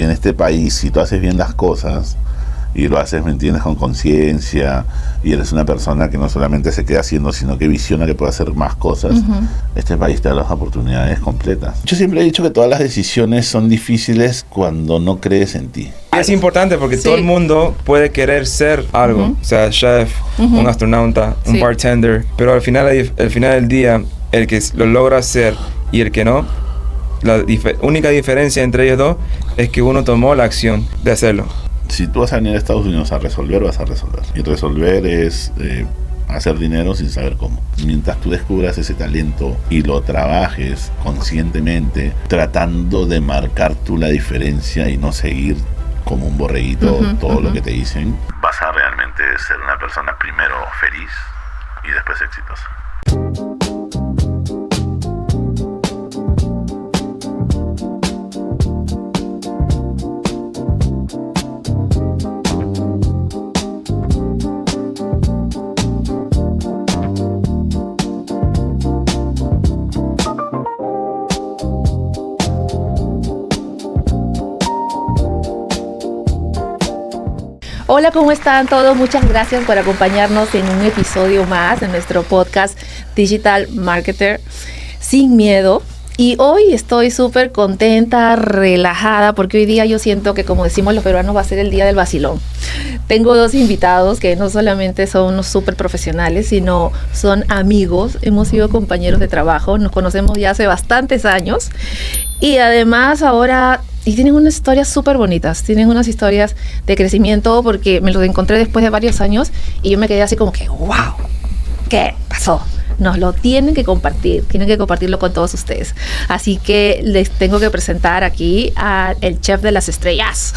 en este país, si tú haces bien las cosas y lo haces, ¿me entiendes?, con conciencia, y eres una persona que no solamente se queda haciendo, sino que visiona que puede hacer más cosas, este país te da las oportunidades completas. Yo siempre he dicho que todas las decisiones son difíciles cuando no crees en ti. Es importante porque todo el mundo puede querer ser algo, o sea, chef, un astronauta, un bartender, pero al final del día, el que lo logra hacer y el que no, la única diferencia entre ellos dos es que uno tomó la acción de hacerlo. Si tú vas a venir a Estados Unidos a resolver, vas a resolver. Y resolver es hacer dinero sin saber cómo. Mientras tú descubras ese talento y lo trabajes conscientemente, tratando de marcar tú la diferencia y no seguir como un borreguito todo lo que te dicen, vas a realmente ser una persona primero feliz y después exitosa. Hola, ¿cómo están todos? Muchas gracias por acompañarnos en un episodio más de nuestro podcast Digital Marketer Sin Miedo. Y hoy estoy súper contenta, relajada, porque hoy día yo siento que, como decimos los peruanos, va a ser el día del vacilón. Tengo dos invitados que no solamente son unos súper profesionales, sino son amigos. Hemos sido compañeros de trabajo, nos conocemos ya hace bastantes años. Y además ahora... Y tienen unas historias súper bonitas, tienen unas historias de crecimiento, porque me los encontré después de varios años y yo me quedé así como que, wow, ¿qué pasó? Nos lo tienen que compartirlo con todos ustedes. Así que les tengo que presentar aquí al chef de las estrellas,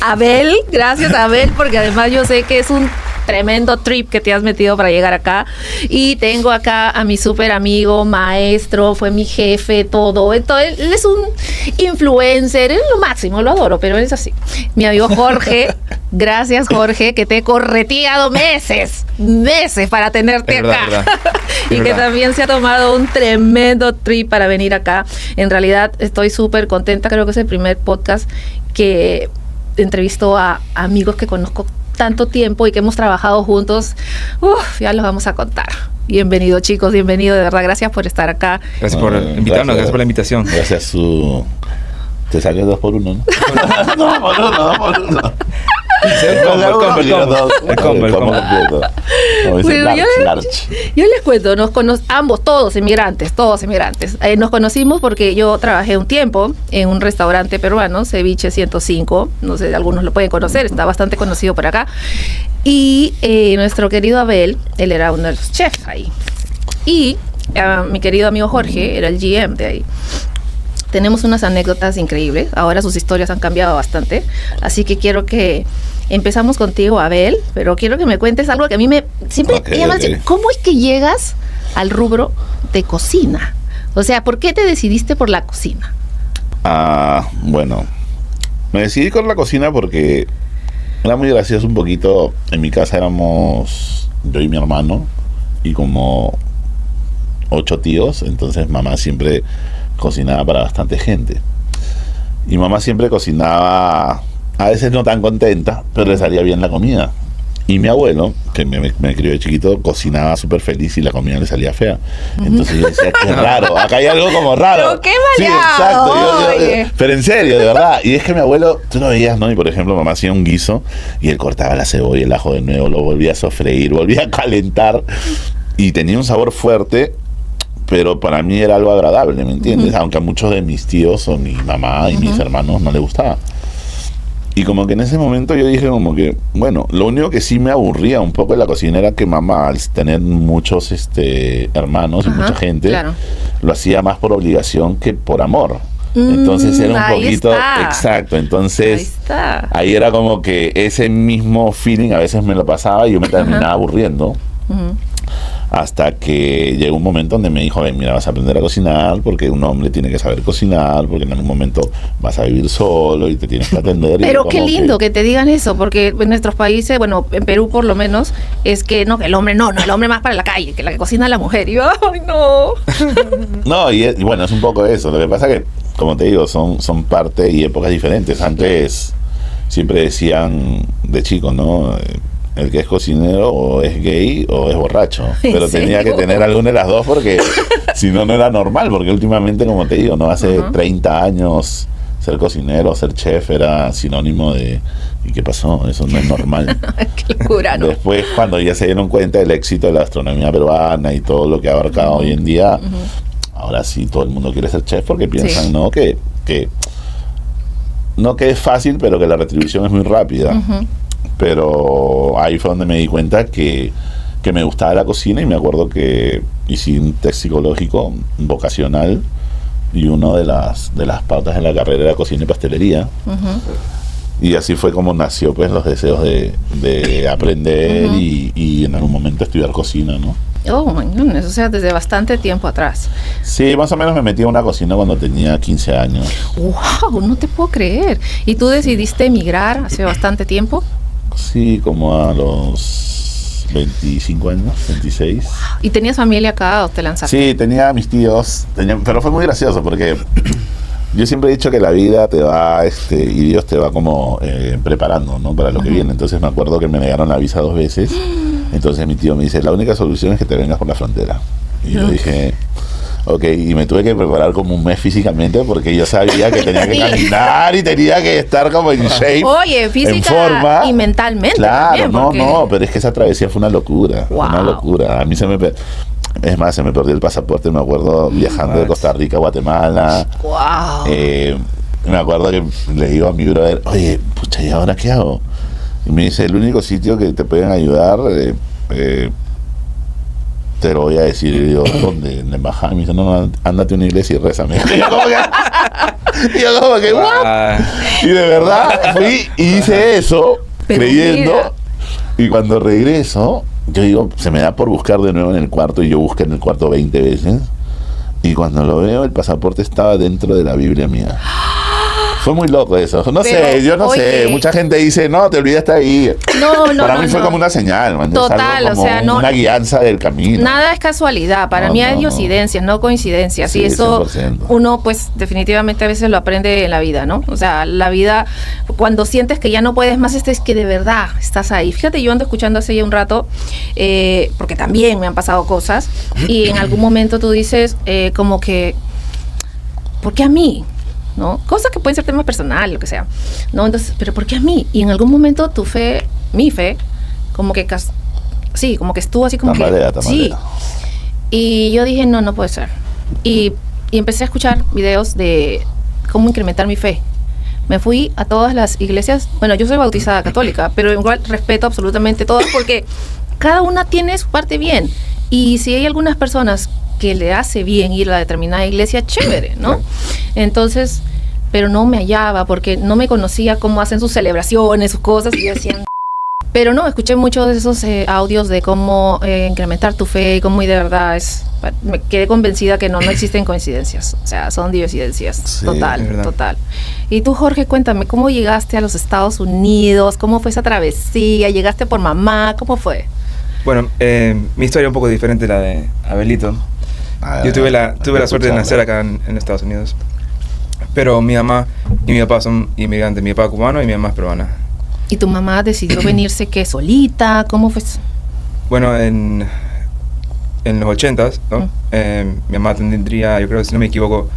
Abel. Gracias, Abel, porque además yo sé que es un tremendo trip que te has metido para llegar acá. Y tengo acá a mi súper amigo, maestro, fue mi jefe, todo. Entonces, él es un influencer, es lo máximo, lo adoro, pero él es así. Mi amigo Jorge, gracias Jorge, que te he correteado meses para tenerte acá. Verdad. Y que también se ha tomado un tremendo trip para venir acá. En realidad estoy súper contenta, creo que es el primer podcast que entrevisto a amigos que conozco tanto tiempo y que hemos trabajado juntos. Ya los vamos a contar. Bienvenido, chicos, bienvenido, de verdad, gracias por estar acá. Gracias por invitarnos, gracias por la invitación. Gracias Te salió 2 por 1, ¿no? No, por uno. El combo. Bueno, yo les cuento, todos inmigrantes. Nos conocimos porque yo trabajé un tiempo en un restaurante peruano, Ceviche 105, no sé, algunos lo pueden conocer, está bastante conocido por acá. Y nuestro querido Abel, él era uno de los chefs ahí. Y mi querido amigo Jorge era el GM de ahí. Tenemos unas anécdotas increíbles. Ahora sus historias han cambiado bastante. Así que quiero que empezamos contigo, Abel. Pero quiero que me cuentes algo que a mí siempre me llama la atención. ¿Cómo es que llegas al rubro de cocina? O sea, ¿por qué te decidiste por la cocina? Bueno, me decidí por la cocina porque era muy gracioso un poquito. En mi casa éramos yo y mi hermano y como 8 tíos. Entonces mamá siempre cocinaba para bastante gente. Y mamá siempre cocinaba, a veces no tan contenta, pero le salía bien la comida. Y mi abuelo, que me crió de chiquito, cocinaba súper feliz y la comida le salía fea. Entonces yo decía, qué raro, acá hay algo como raro. Pero qué maleado. Sí, exacto. Pero en serio, de verdad. Y es que mi abuelo, tú lo veías, ¿no? Y por ejemplo, mamá hacía un guiso y él cortaba la cebolla y el ajo de nuevo, lo volvía a sofreír, volvía a calentar. Y tenía un sabor fuerte, pero para mí era algo agradable, ¿me entiendes? Aunque a muchos de mis tíos o mi mamá y mis hermanos no les gustaba. Y como que en ese momento yo dije como que, bueno, lo único que sí me aburría un poco de la cocina era que mamá, al tener muchos hermanos y mucha gente, claro, lo hacía más por obligación que por amor. Entonces era un poquito... Está. Exacto, entonces ahí era como que ese mismo feeling a veces me lo pasaba y yo me terminaba aburriendo. Hasta que llegó un momento donde me dijo, ven, mira, vas a aprender a cocinar, porque un hombre tiene que saber cocinar, porque en algún momento vas a vivir solo y te tienes que atender. Pero qué lindo que te digan eso, porque en nuestros países, bueno, en Perú por lo menos, es que no, que el hombre no, el hombre más para la calle, que la que cocina es la mujer. Y yo, ¡ay, no! No, y bueno, es un poco eso. Lo que pasa que, como te digo, son parte y épocas diferentes. Antes siempre decían de chicos, ¿no? El que es cocinero o es gay o es borracho, pero tenía que tener alguna de las dos porque si no, no era normal, porque últimamente, como te digo, no hace 30 años ser cocinero, ser chef era sinónimo de ¿y qué pasó? Eso no es normal. Qué locura, ¿no? Después, cuando ya se dieron cuenta del éxito de la gastronomía peruana y todo lo que ha abarcado hoy en día, ahora sí todo el mundo quiere ser chef porque piensan, ¿no? Que no que es fácil, pero que la retribución es muy rápida. Pero ahí fue donde me di cuenta que me gustaba la cocina, y me acuerdo que hice un test psicológico vocacional y una de las pautas de la carrera era cocina y pastelería. Y así fue como nació pues los deseos de aprender y en algún momento estudiar cocina, ¿no? Oh, my goodness, o sea, desde bastante tiempo atrás. Sí, más o menos me metí a una cocina cuando tenía 15 años. ¡Wow! No te puedo creer. ¿Y tú decidiste emigrar hace bastante tiempo? Sí, como a los 25 años, 26. ¿Y tenías familia acá o te lanzaste? Sí, tenía a mis tíos, pero fue muy gracioso porque yo siempre he dicho que la vida te va, y Dios te va como preparando, ¿no? Para lo que viene. Entonces me acuerdo que me negaron la visa 2 veces. Entonces mi tío me dice, la única solución es que te vengas por la frontera. Y yo dije, ok, y me tuve que preparar como un mes físicamente porque yo sabía que tenía que caminar y tenía que estar como en shape. Oye, física en forma. Y mentalmente. Claro, también, no, porque... no, pero es que esa travesía fue una locura. Wow. Fue una locura. A mí es más, se me perdió el pasaporte, me acuerdo, viajando de Costa Rica a Guatemala. Wow. Me acuerdo que le digo a mi brother, oye, pucha, ¿y ahora qué hago? Y me dice, el único sitio que te pueden ayudar, te lo voy a decir. Y le digo, ¿dónde? En la embajada. Y me dice, no, ándate a una iglesia y rézame. Y yo como que, ¿what? Y de verdad fui y hice eso, pero creyendo. Mira. Y cuando regreso, yo digo, se me da por buscar de nuevo en el cuarto, y yo busqué en el cuarto 20 veces. Y cuando lo veo, el pasaporte estaba dentro de la Biblia mía. Fue muy loco eso. No sé, yo no sé. Mucha gente dice, no, te olvidaste ahí. No, Para mí fue como una señal, man. Total, como o sea, no. Una guianza del camino. Nada es casualidad. Para mí hay diosidencias, no coincidencias. Sí, y eso 100%. uno, pues, definitivamente a veces lo aprende en la vida, ¿no? O sea, la vida, cuando sientes que ya no puedes más, es que de verdad estás ahí. Fíjate, yo ando escuchando hace ya un rato, porque también me han pasado cosas, y en algún momento tú dices, como que, ¿por qué a mí? ¿No? Cosas que pueden ser temas personales, lo que sea, ¿no? Entonces, ¿pero por qué a mí? Y en algún momento mi fe, como que sí, como que estuvo así como tambalea. Sí. Y yo dije, no puede ser. Y empecé a escuchar videos de cómo incrementar mi fe. Me fui a todas las iglesias. Bueno, yo soy bautizada católica, pero igual respeto absolutamente todas porque cada una tiene su parte bien. Y si hay algunas personas que le hace bien ir a determinada iglesia, chévere, ¿no? Entonces, pero no me hallaba porque no me conocía cómo hacen sus celebraciones, sus cosas, y yo decía, pero no, escuché muchos de esos audios de cómo incrementar tu fe y cómo, y de verdad me quedé convencida que no existen coincidencias, o sea, son diosidencias, sí, total. Y tú, Jorge, cuéntame, ¿cómo llegaste a los Estados Unidos? ¿Cómo fue esa travesía? ¿Llegaste por mamá? ¿Cómo fue? Bueno, mi historia es un poco diferente de la de Abelito. Yo tuve la suerte de nacer acá en Estados Unidos. Pero mi mamá y mi papá son inmigrantes. Mi papá es cubano y mi mamá es peruana. ¿Y tu mamá decidió venirse qué, solita? ¿Cómo fue eso? Bueno, en los 80s, ¿no? Mi mamá tendría, yo creo, si no me equivoco,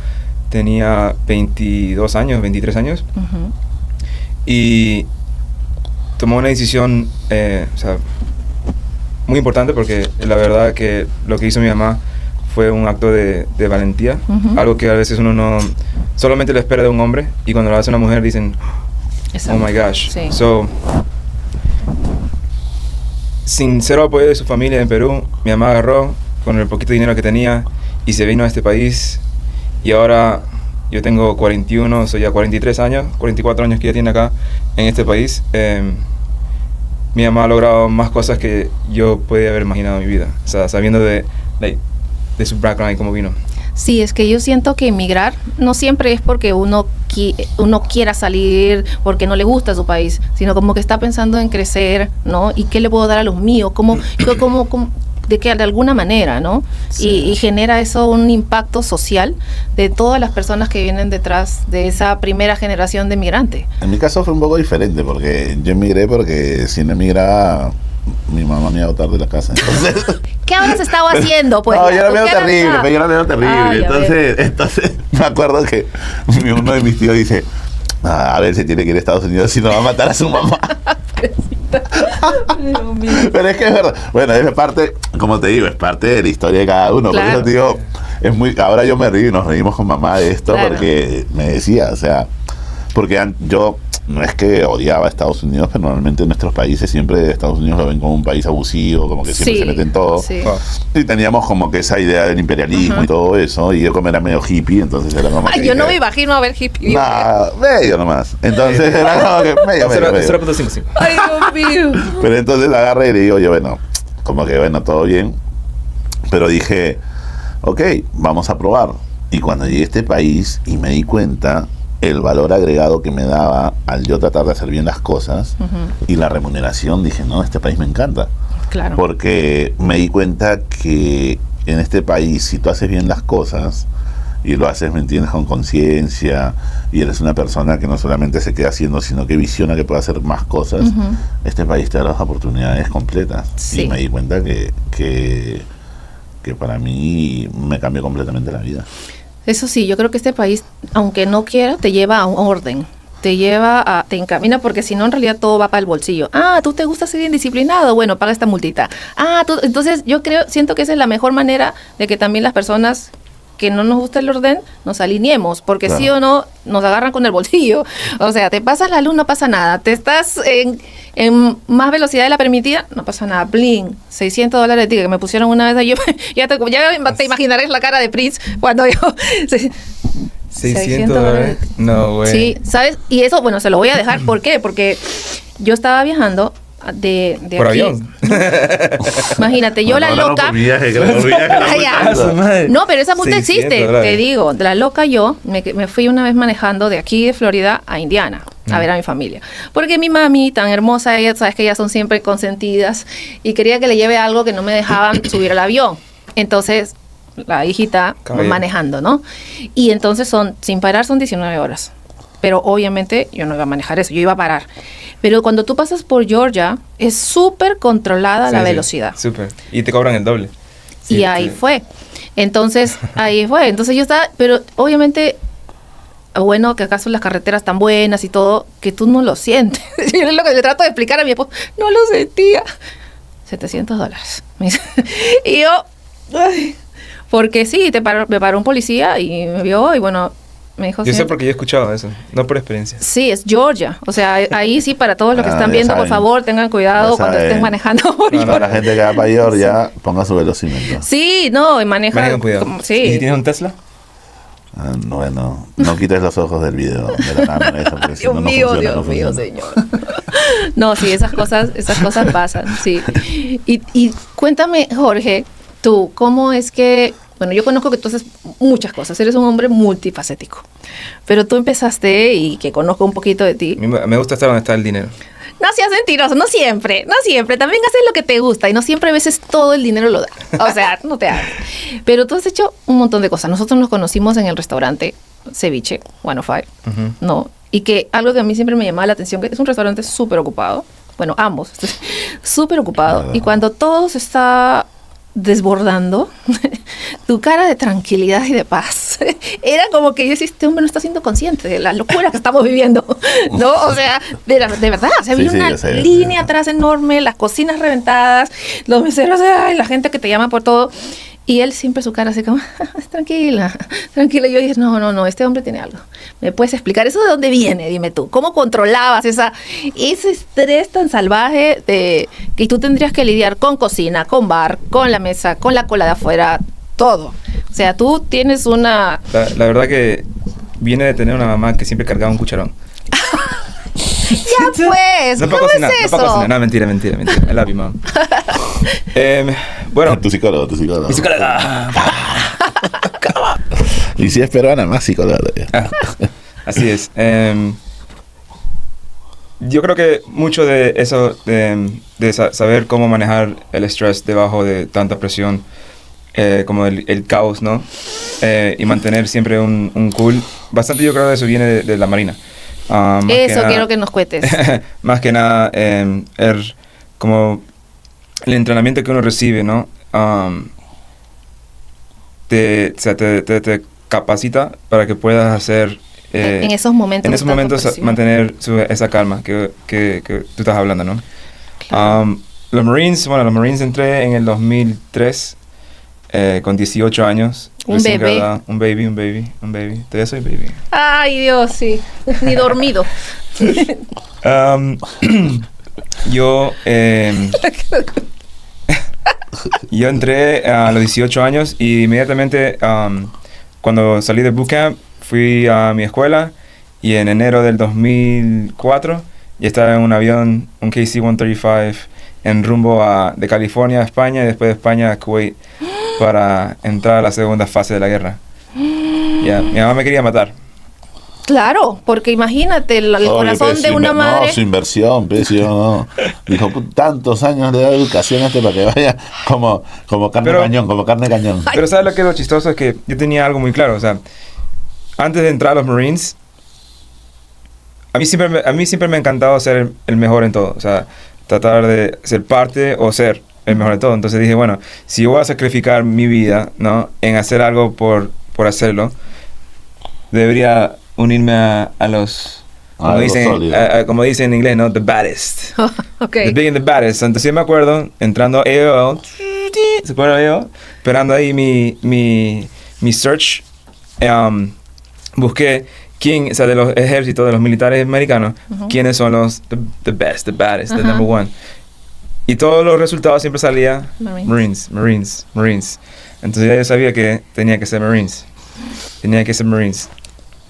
tenía 22 años, 23 años. Y tomó una decisión, o sea, muy importante, porque la verdad que lo que hizo mi mamá fue un acto de valentía, algo que a veces uno no solamente lo espera de un hombre, y cuando lo hace una mujer dicen, oh my gosh. Sí. So, sin cero apoyo de su familia en Perú, mi mamá agarró con el poquito dinero que tenía y se vino a este país, y ahora yo tengo 41, soy ya 43 años, 44 años que ya tiene acá en este país. mi mamá ha logrado más cosas que yo podía haber imaginado en mi vida. O sea, sabiendo de su background y cómo vino. Sí, es que yo siento que emigrar no siempre es porque uno quiera salir porque no le gusta su país, sino como que está pensando en crecer, ¿no? ¿Y qué le puedo dar a los míos? ¿Cómo de alguna manera, ¿no? Sí. Y genera eso un impacto social de todas las personas que vienen detrás de esa primera generación de migrantes. En mi caso fue un poco diferente, porque yo emigré porque si no emigraba, mi mamá me iba a botar de la casa. Entonces, ¿qué habrás estado haciendo? Pues, no, yo era medio terrible. Entonces, me acuerdo que uno de mis tíos dice, a ver si tiene que ir a Estados Unidos, si no va a matar a su mamá. Pero es que es verdad. Bueno, es parte, como te digo, es parte de la historia de cada uno. Claro. Por eso digo, ahora yo me río y nos reímos con mamá de esto, claro. Porque me decía, o sea, porque yo no es que odiaba a Estados Unidos, pero normalmente en nuestros países siempre Estados Unidos lo ven como un país abusivo, como que siempre se meten todo. Sí. Y teníamos como que esa idea del imperialismo y todo eso, y yo como era medio hippie, entonces era como que... yo no me imagino a ver hippie. Nah, medio nomás. Entonces era como que medio. 0.55. Ay, Dios mío. Pero entonces agarré y le digo yo, bueno, como que bueno, todo bien. Pero dije, ok, vamos a probar. Y cuando llegué a este país y me di cuenta el valor agregado que me daba al yo tratar de hacer bien las cosas y la remuneración, dije, no, este país me encanta. Claro. Porque me di cuenta que en este país, si tú haces bien las cosas y lo haces, ¿me entiendes?, con conciencia, y eres una persona que no solamente se queda haciendo, sino que visiona que puede hacer más cosas, este país te da las oportunidades completas. Sí. Y me di cuenta que para mí me cambió completamente la vida. Eso sí, yo creo que este país, aunque no quiera, te lleva a un orden, te encamina, porque si no, en realidad todo va para el bolsillo. ¿Tú te gusta ser indisciplinado? Bueno, paga esta multita. Entonces yo siento que esa es la mejor manera de que también las personas que no nos gusta el orden, nos alineemos, porque claro. Sí o no, nos agarran con el bolsillo. O sea, te pasas la luz, no pasa nada. Te estás en más velocidad de la permitida, no pasa nada. Bling, $600 de ticket que me pusieron una vez. Ya te imaginarás la cara de Prince cuando yo... $600. No, güey. Sí, ¿sabes? Y eso, bueno, se lo voy a dejar. ¿Por qué? Porque yo estaba viajando de por aquí. Avión. Imagínate, yo la loca. No, pero esa multa existe, te digo. De la loca yo me fui una vez manejando de aquí de Florida a Indiana a ver a mi familia. Porque mi mami, tan hermosa, ella, sabes que ellas son siempre consentidas, y quería que le lleve algo que no me dejaban subir al avión. Entonces, la hijita manejando, ¿no? Y entonces sin parar son 19 horas. Pero obviamente yo no iba a manejar eso, yo iba a parar. Pero cuando tú pasas por Georgia, es súper controlada la velocidad. Súper. Y te cobran el doble. Y ahí fue. Entonces, Entonces yo estaba, pero obviamente, bueno, que acaso las carreteras tan buenas y todo, que tú no lo sientes. Yo es lo que le trato de explicar a mi esposo, no lo sentía. $700. Y yo, porque sí, me paró un policía y me vio y bueno... Me dijo, yo sé porque yo he escuchado eso, no por experiencia. Sí, es Georgia. O sea, ahí sí, para todos los que están viendo, por favor, tengan cuidado cuando estén manejando por Georgia. La gente que va para Georgia, ponga su velocímetro. Sí, no, y manejan cuidado. Sí. ¿Y si tienes un Tesla? Bueno, no quites los ojos del video de la cámara esa, porque si no Dios mío, señor. No, sí, esas cosas pasan, sí. Y cuéntame, Jorge, tú, ¿cómo es que... Bueno, yo conozco que tú haces muchas cosas, eres un hombre multifacético, pero tú empezaste, y que conozco un poquito de ti. Me gusta estar donde está el dinero. No seas mentiroso, no siempre, también haces lo que te gusta y no siempre a veces todo el dinero lo da, o sea, no te hagas. Pero tú has hecho un montón de cosas. Nosotros nos conocimos en el restaurante Ceviche 105, ¿no? Y que algo que a mí siempre me llamaba la atención, que es un restaurante súper ocupado, bueno, ambos, súper ocupado, y cuando todo se está desbordando, tu cara de tranquilidad y de paz era como que yo decía, este hombre no está siendo consciente de la locura que estamos viviendo, ¿no? O sea, de verdad, o sea, había una línea atrás enorme, las cocinas reventadas, los meseros, la gente que te llama por todo, y él siempre su cara así como, tranquila. Y yo dije, no, este hombre tiene algo. ¿Me puedes explicar eso de dónde viene? Dime tú, ¿cómo controlabas ese estrés tan salvaje de que tú tendrías que lidiar con cocina, con bar, con la mesa, con la cola de afuera, todo? O sea, tú tienes una... La verdad que viene de tener una mamá que siempre cargaba un cucharón. Ya pues, No ¿cómo puedo cocinar, es no eso? puedo cocinar. No, mentira. I love you, mom. Bueno, Tu psicólogo. mi psicóloga. Y si es peruana, más psicóloga todavía. Así es. Yo creo que mucho de eso, de saber cómo manejar el estrés debajo de tanta presión, como el caos, ¿no? Y mantener siempre un cool. Bastante yo creo que eso viene de la Marina. Eso quiero que nos cuentes. Más que nada, como el entrenamiento que uno recibe, ¿no? Te capacita para que puedas hacer... en esos momentos. En esos momentos mantener esa calma que tú estás hablando, ¿no? Claro. Los Marines entré en el 2003 con 18 años. Un bebé. Un baby. Todavía soy baby. Ay, Dios, sí. Ni dormido. Yo entré a los 18 años y inmediatamente cuando salí de bootcamp fui a mi escuela y en enero del 2004 ya estaba en un avión, un KC-135, en rumbo de California a España y después de España a Kuwait para entrar a la segunda fase de la guerra. Ya, mi mamá me quería matar. Claro, porque imagínate el corazón de una madre. No, su inversión, precio, no. Dijo, tantos años de educación para que vaya como carne cañón. Pero ¿sabes lo que es lo chistoso? Es que yo tenía algo muy claro, o sea, antes de entrar a los Marines, a mí siempre me ha encantado ser el mejor en todo. O sea, tratar de ser parte o ser el mejor en todo. Entonces dije, bueno, si yo voy a sacrificar mi vida, ¿no? En hacer algo por hacerlo, debería unirme a los... Como dicen en inglés, ¿no? The baddest. Okay. The big and the baddest. Entonces yo me acuerdo, entrando a AOL, ¿se acuerdan de AOL? Esperando ahí mi search, busqué quién, o sea, de los ejércitos, de los militares americanos, quiénes son los the best, the baddest, the number one. Y todos los resultados siempre salía Marines. Entonces ya yo sabía que tenía que ser Marines.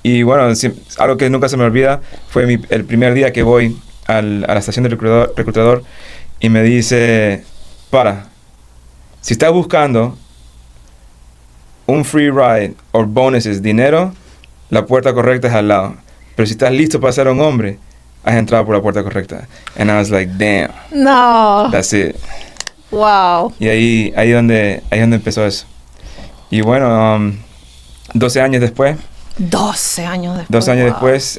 Y bueno, algo que nunca se me olvida fue el primer día que voy a la estación de reclutador y me dice, si estás buscando un free ride o bonuses, dinero, la puerta correcta es al lado. Pero si estás listo para ser un hombre, has entrado por la puerta correcta. And I was like, damn. No. That's it. Wow. Y ahí donde empezó eso. Y bueno, 12 años después. 12 años después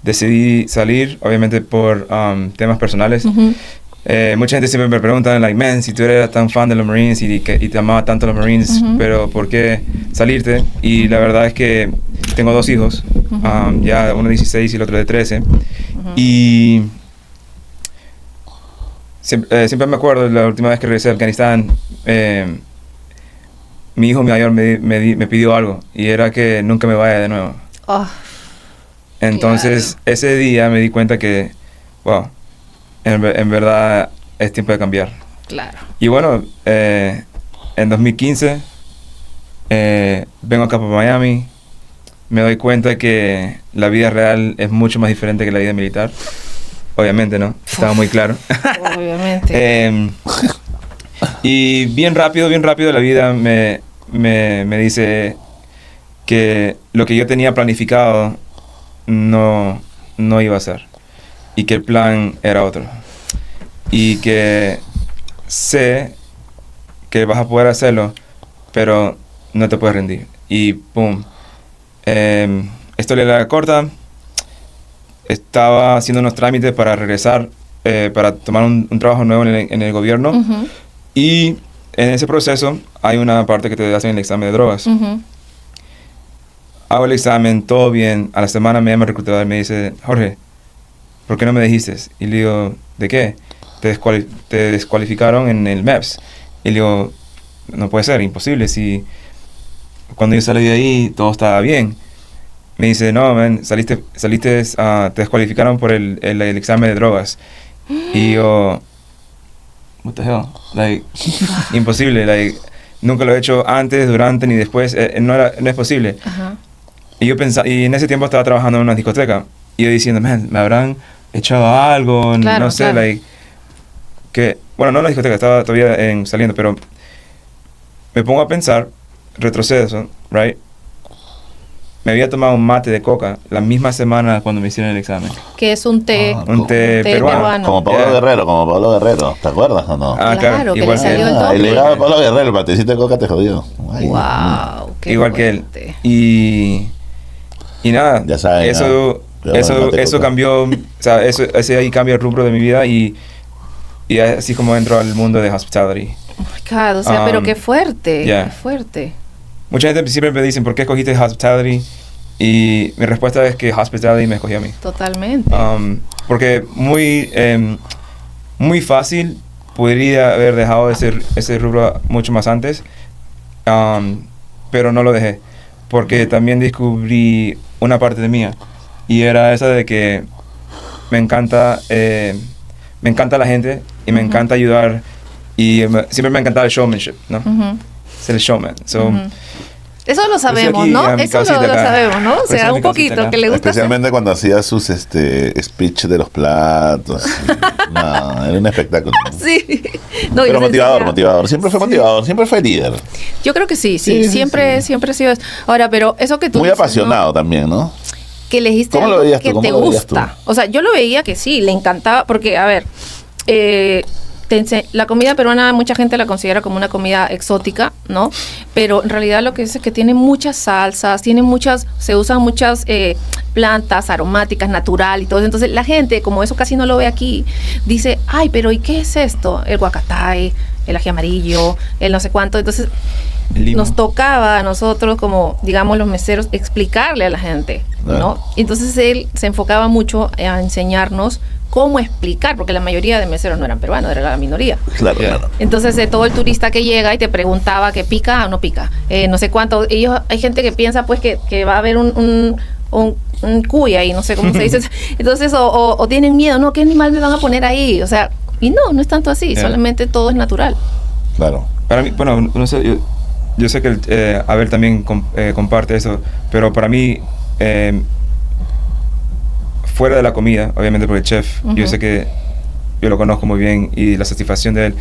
decidí salir, obviamente por temas personales. Mucha gente siempre me pregunta, like, man, si tú eres tan fan de los Marines y te amaba tanto los Marines, pero ¿por qué salirte? Y la verdad es que tengo 2 hijos, ya uno de 16 y el otro de 13. Y siempre me acuerdo, la última vez que regresé a Afganistán, mi hijo mayor me pidió algo, y era que nunca me vaya de nuevo. Entonces, ese día me di cuenta que, wow, en verdad es tiempo de cambiar. Claro. Y bueno, en 2015 vengo acá para Miami. Me doy cuenta que la vida real es mucho más diferente que la vida militar. Obviamente, ¿no? Estaba muy claro. Obviamente. Y bien rápido la vida me dice que lo que yo tenía planificado no iba a ser. Y que el plan era otro. Y que sé que vas a poder hacerlo, pero no te puedes rendir. Y pum. Esto le la corta. Estaba haciendo unos trámites para regresar, para tomar un trabajo nuevo en el gobierno. Y en ese proceso hay una parte que te hacen el examen de drogas. Hago el examen, todo bien. A la semana me llama el reclutador y me dice, Jorge, ¿por qué no me dijiste? Y le digo, ¿de qué? Te descualificaron en el MEPS. Y le digo, no puede ser, imposible. Si cuando yo salí de ahí todo estaba bien. Me dice, no, man, te descualificaron por el examen de drogas. Y yo, what the hell? Like, imposible. Like, nunca lo he hecho antes, durante, ni después. No es posible. Y yo pensaba, y en ese tiempo estaba trabajando en una discoteca. y yo diciendo, man, me habrán echado algo, Claro, no sé, claro. like, que, bueno, no en la discoteca, estaba todavía saliendo, pero me pongo a pensar, retroceso, right? Me había tomado un mate de coca la misma semana cuando me hicieron el examen. Que es un té. Un té peruano. Como Pablo Guerrero, ¿te acuerdas o no? Ah, Claro, que igual le salió el Ah, doble. el legado de Pablo Guerrero, el patecito de coca te jodió. Ay, Wow, qué igual que él. fuerte. Y nada, Ya saben, eso, cuidado con el mate de eso coca. cambió, o sea, ese ahí cambia el rubro de mi vida y así como entro al mundo de hospitality. Oh my God, o sea, pero qué fuerte, yeah. qué fuerte. Mucha gente siempre me dicen, ¿por qué escogiste hospitality? Y mi respuesta es que hospitality me escogió a mí. Totalmente. Porque muy fácil podría haber dejado ese rubro mucho más antes, pero no lo dejé, porque también descubrí una parte de mía, y era esa de que me encanta la gente, y me encanta ayudar, y siempre me encantaba el showmanship, ¿no? Ujú. Ser el showman. So, Ujú. Eso lo sabemos, aquí, ¿no? a mi Eso causita lo acá. sabemos, ¿no? O Pues sea, a mi un causita poquito, acá. que le gusta hacer. Especialmente cuando hacía sus speech de los platos. No, era un espectáculo. Sí. No, Pero yo motivador, sentía- motivador. Siempre fue motivador, siempre fue líder. Yo creo que sí, Sí, sí, siempre, sí. siempre ha sido eso. Ahora, pero eso que tú Muy dices, apasionado también, ¿no? ¿no? Que elegiste ¿Cómo lo algo veías tú? que ¿Cómo te lo veías gusta. O sea, yo lo veía que sí, le encantaba, porque, a ver, la comida peruana mucha gente la considera como una comida exótica, ¿no? Pero en realidad lo que es que tiene muchas salsas, se usan muchas plantas aromáticas, natural y todo eso. Entonces la gente, como eso casi no lo ve aquí, dice, ay, pero ¿y qué es esto? El guacatay, el ají amarillo, el no sé cuánto. Entonces limo. nos tocaba a nosotros, como digamos los meseros, explicarle a la gente, ¿no? Claro. Entonces él se enfocaba mucho a enseñarnos cómo explicar, porque la mayoría de meseros no eran peruanos, era la minoría. Claro, Yeah. claro. Entonces todo el turista que llega y te preguntaba que pica o no pica, no sé cuánto. Hay gente que piensa pues que va a haber un cuy ahí, no sé cómo se dice. Entonces o tienen miedo, no, ¿qué animal me van a poner ahí? O sea, y no es tanto así, Yeah. solamente todo es natural. Claro. Para mí, bueno, no sé, yo sé que Abel también comparte eso, pero para mí, fuera de la comida, obviamente porque el chef, Ujú. yo sé que yo lo conozco muy bien y la satisfacción de él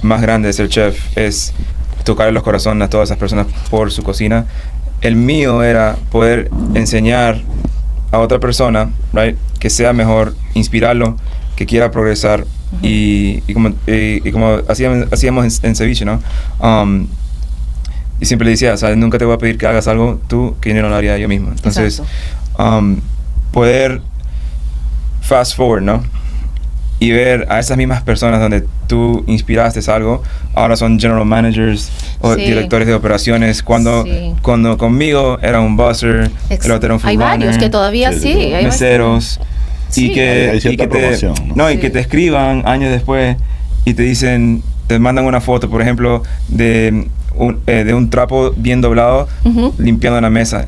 más grande de ser chef es tocar los corazones a todas esas personas por su cocina. El mío era poder enseñar a otra persona, right, que sea mejor, inspirarlo, que quiera progresar. Y como hacíamos en ceviche, ¿no? Y siempre le decía, o sea, nunca te voy a pedir que hagas algo tú que yo no lo haría yo mismo. Entonces, poder fast forward, ¿no? Y ver a esas mismas personas donde tú inspiraste algo, ahora son general managers o Sí. directores de operaciones. Cuando conmigo era un buzzer, el otro era un Hay food varios runner, que todavía Sí, sí. sí. Hay meseros. Sí. Y que, Hay cierta y que te, promoción, ¿no? no, y Sí. que te escriban años después y te dicen, te mandan una foto, por ejemplo, de un trapo bien doblado Ujú. limpiando una mesa.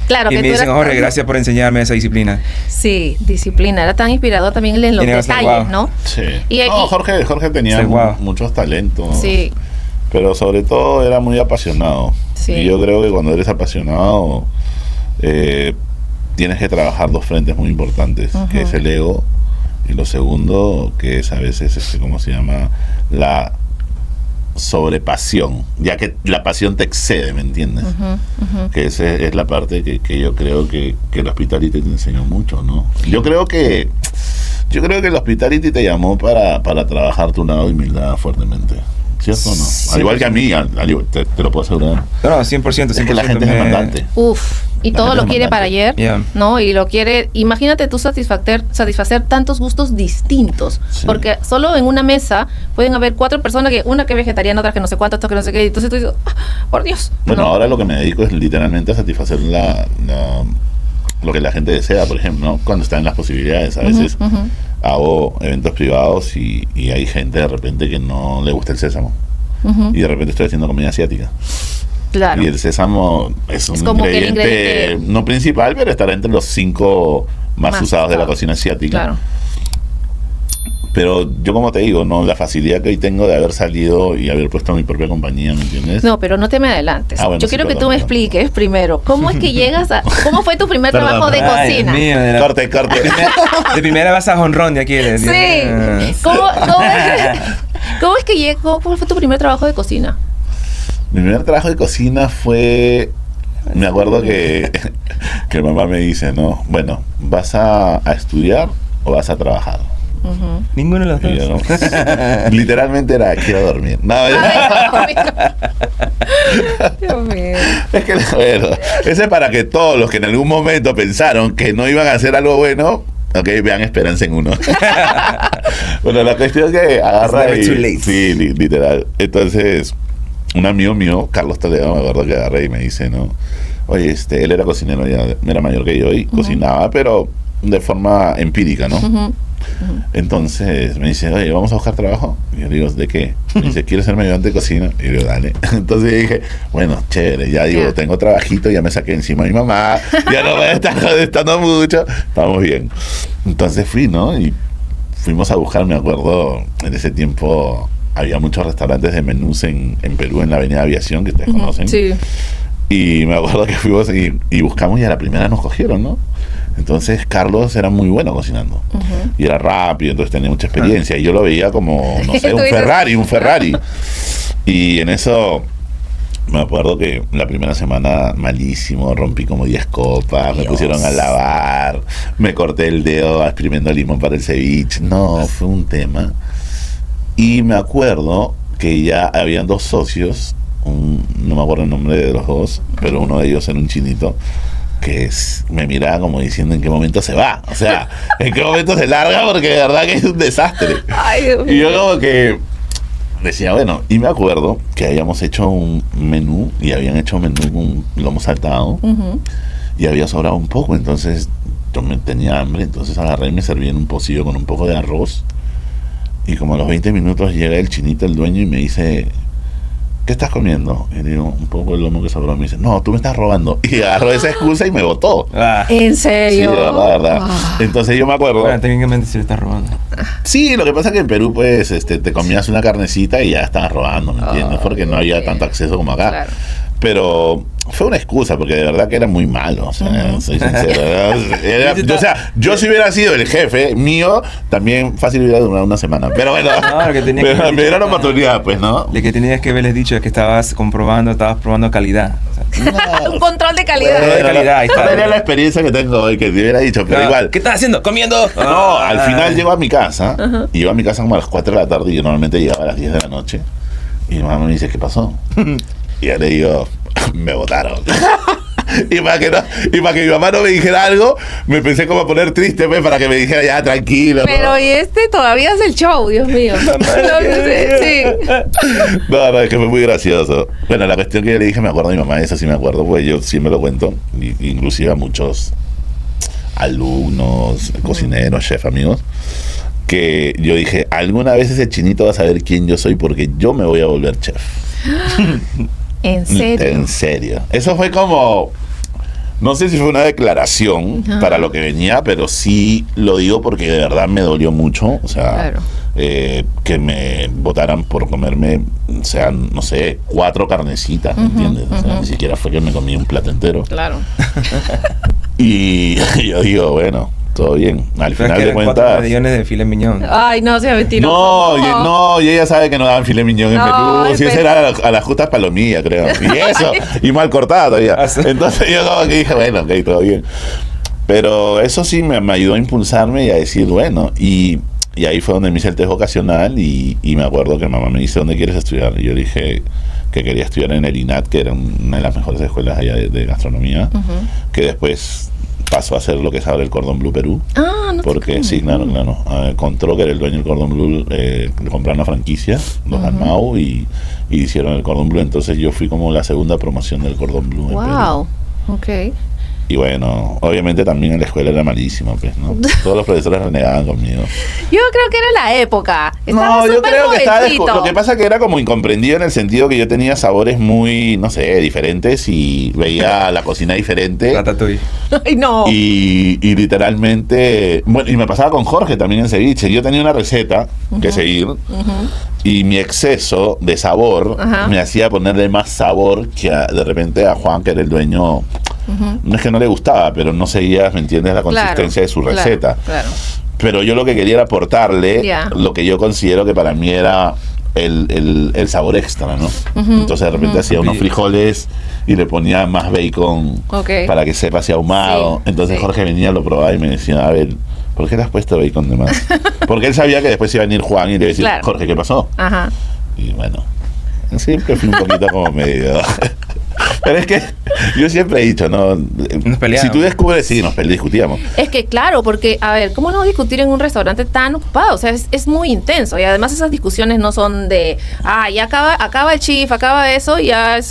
Claro, Y que me tú dicen, eras Jorge, tan- gracias por enseñarme esa disciplina. Sí, disciplina. Era tan inspirador también en los Y negociar, detalles, wow. ¿no? Sí. Y- No, y- Jorge tenía Sí, wow. muchos talentos. Sí, Pero sobre todo era muy apasionado. Sí. Y yo creo que cuando eres apasionado, tienes que trabajar dos frentes muy importantes, Ujú. que es el ego, y lo segundo, que es a veces, ¿cómo se llama? La sobrepasión, ya que la pasión te excede, ¿me entiendes? ujú, ujú. Que esa es la parte que yo creo que el hospitality te enseñó mucho, ¿no? Yo creo que el hospitality te llamó para trabajar tu lado de humildad fuertemente, ¿cierto o no? Al igual que a mí, te lo puedo asegurar. No, 100%. Es que la gente es demandante. Uf, y La todo gente lo es quiere para demandante. ayer, Yeah. ¿no? Y lo quiere, imagínate tú satisfacer tantos gustos distintos, Sí. porque solo en una mesa pueden haber 4 personas, una que es vegetariana, otra que no sé cuánto, otra que no sé qué, y entonces tú dices, "Ah, por Dios". Bueno, ¿no? ahora lo que me dedico es literalmente a satisfacer lo que la gente desea, por ejemplo, ¿no? Cuando están las posibilidades. A veces Ujú, ujú. hago eventos privados y hay gente de repente que no le gusta el sésamo. Ujú. Y de repente estoy haciendo comida asiática. Claro. Y el sésamo es un como que el ingrediente, ingrediente- no principal, pero estará entre los 5 más usados de la claro. cocina asiática. Claro. Pero yo, como te digo, no, la facilidad que hoy tengo de haber salido y haber puesto mi propia compañía, ¿me entiendes? No, pero no te me adelantes. Bueno, yo quiero que tú me expliques primero, ¿cómo es que llegas a... ¿Cómo fue tu primer trabajo de cocina? Mío, Corte. De primera vas a jonrón de aquí. Sí. ¿Cómo fue tu primer trabajo de cocina? Mi primer trabajo de cocina fue... Me acuerdo que mamá me dice, ¿no? Bueno, ¿vas a estudiar o vas a trabajar? Ninguno de los dos. Y yo, no. Literalmente era, quiero dormir. No, Dios mío. es que, bueno, ese es para que todos los que en algún momento pensaron que no iban a hacer algo bueno, vean esperanza en uno. Bueno, la cuestión es que agarra y... Sí, literal. Entonces, un amigo mío, Carlos Toledo, me acuerdo que agarré y me dice, ¿no? Oye, él era cocinero, ya era mayor que yo y cocinaba, pero de forma empírica, ¿no? Entonces me dice, oye, ¿vamos a buscar trabajo? Y yo digo, ¿de qué? Me dice, ¿quieres ser ayudante de cocina? Y yo digo, dale. Entonces yo dije, bueno, chévere, ya digo, tengo trabajito, ya me saqué encima a mi mamá, ya no voy a estar molestando mucho, estamos bien. Entonces fui, ¿no? Y fuimos a buscar, me acuerdo, en ese tiempo había muchos restaurantes de menús en Perú, en la Avenida Aviación, que ustedes conocen. Sí. Y me acuerdo que fuimos y buscamos y a la primera nos cogieron, ¿no? Entonces Carlos era muy bueno cocinando y era rápido, entonces tenía mucha experiencia y yo lo veía como, no sé, un Ferrari. Y en eso me acuerdo que la primera semana malísimo, rompí como 10 copas, me pusieron a lavar, me corté el dedo exprimiendo limón para el ceviche. No, fue un tema. Y me acuerdo que ya habían 2 socios, no me acuerdo el nombre de los dos, pero uno de ellos era un chinito que me miraba como diciendo en qué momento se va, o sea, en qué momento se larga, porque de verdad que es un desastre. Ay, Dios mío. Y yo como que decía, bueno, y me acuerdo que habíamos hecho un menú y habían hecho un menú con lomo saltado y había sobrado un poco, entonces yo tenía hambre, entonces agarré y me serví en un pocillo con un poco de arroz y como a los 20 minutos llega el chinito, el dueño, y me dice, ¿qué estás comiendo? Y digo, un poco el lomo que sobró. Me dice, no, tú me estás robando. Y agarró esa excusa y me botó. ¿En serio? Sí, de verdad. Entonces yo me acuerdo. Bueno, técnicamente sí le estás robando. Sí, lo que pasa es que en Perú, pues, te comías una carnecita y ya estabas robando, ¿me entiendes? Porque no había tanto acceso como acá. Claro. Pero fue una excusa, porque de verdad que era muy malo. O sea, soy sincero. Yo si hubiera sido el jefe mío, también fácil hubiera durado una semana. Pero bueno, me dieron la oportunidad, pues, ¿no? Lo que tenías que haberles dicho es que estabas probando calidad. O sea, un control de calidad. No tenía la experiencia que tengo hoy, que te hubiera dicho, pero igual. ¿Qué estás haciendo? ¿Comiendo? No, al final llego a mi casa, y llego a mi casa como a las 4 de la tarde, y yo normalmente llegaba a las 10 de la noche, y mi mamá me dice, ¿qué pasó? Y ya le digo, me botaron. Y para que mi mamá no me dijera algo, me empecé como a poner triste, pues, para que me dijera, ya, tranquilo. Pero ¿no? Y todavía es el show, Dios mío. Sí. No, es que fue muy gracioso. Bueno, la cuestión que yo le dije, me acuerdo a mi mamá, eso sí me acuerdo, pues yo siempre lo cuento, inclusive a muchos alumnos, cocineros, chef, amigos, que yo dije, alguna vez ese chinito va a saber quién yo soy, porque yo me voy a volver chef. ¿En serio? En serio. Eso fue como, no sé si fue una declaración para lo que venía, pero sí lo digo porque de verdad me dolió mucho. O sea, claro. Que me votaran por comerme, o sea, no sé, 4 carnecitas, ¿me entiendes? O sea, ni siquiera fue que me comí un plato entero. Claro. Y yo digo, bueno, todo bien. Al final de cuentas, 4 millones de filet mignon. Ay, no, sea mentiroso. No, y ella sabe que no daban filet mignon en Perú. Si esa era a las justas palomillas, creo. Y eso, y mal cortada todavía. Entonces yo como que dije, bueno, ok, todo bien. Pero eso sí me ayudó a impulsarme y a decir, bueno, y ahí fue donde me hice el test vocacional y me acuerdo que mamá me dice, ¿dónde quieres estudiar? Y yo dije que quería estudiar en el INAT, que era una de las mejores escuelas allá de gastronomía, que después pasó a ser lo que es ahora el Cordon Bleu Perú. No porque sí, claro. Con Trocker, el dueño del Cordon Bleu, le compraron la franquicia, los Almau, y hicieron el Cordon Bleu. Entonces yo fui como la segunda promoción del Cordon Bleu. Wow, ok. Y bueno, obviamente también en la escuela era malísimo, pues, ¿no? Todos los profesores renegaban conmigo. Yo creo que era la época. No, yo creo que estaba... Lo que pasa que era como incomprendido en el sentido que yo tenía sabores muy, no sé, diferentes y veía la cocina diferente. Ratatouille. Ay, no. Y literalmente... Bueno, y me pasaba con Jorge también en ceviche. Yo tenía una receta que seguir y mi exceso de sabor me hacía ponerle más sabor que de repente a Juan, que era el dueño... No es que no le gustaba, pero no seguía, ¿me entiendes?, la consistencia de su receta. Claro. Pero yo lo que quería era aportarle lo que yo considero que para mí era el sabor extra, ¿no? Entonces de repente hacía unos frijoles y le ponía más bacon para que sepa así ahumado. Entonces Jorge venía, lo probaba y me decía, a ver, ¿por qué le has puesto bacon de más? Porque él sabía que después iba a venir Juan y le iba a decir, Jorge, ¿qué pasó? Y bueno, siempre fui un poquito como medio... Pero es que yo siempre he dicho, ¿no? Si tú descubres, sí, nos discutíamos. Es que claro, porque, a ver, ¿cómo no discutir en un restaurante tan ocupado? O sea, es muy intenso. Y además esas discusiones no son de, ya acaba el chief, acaba eso, y ya es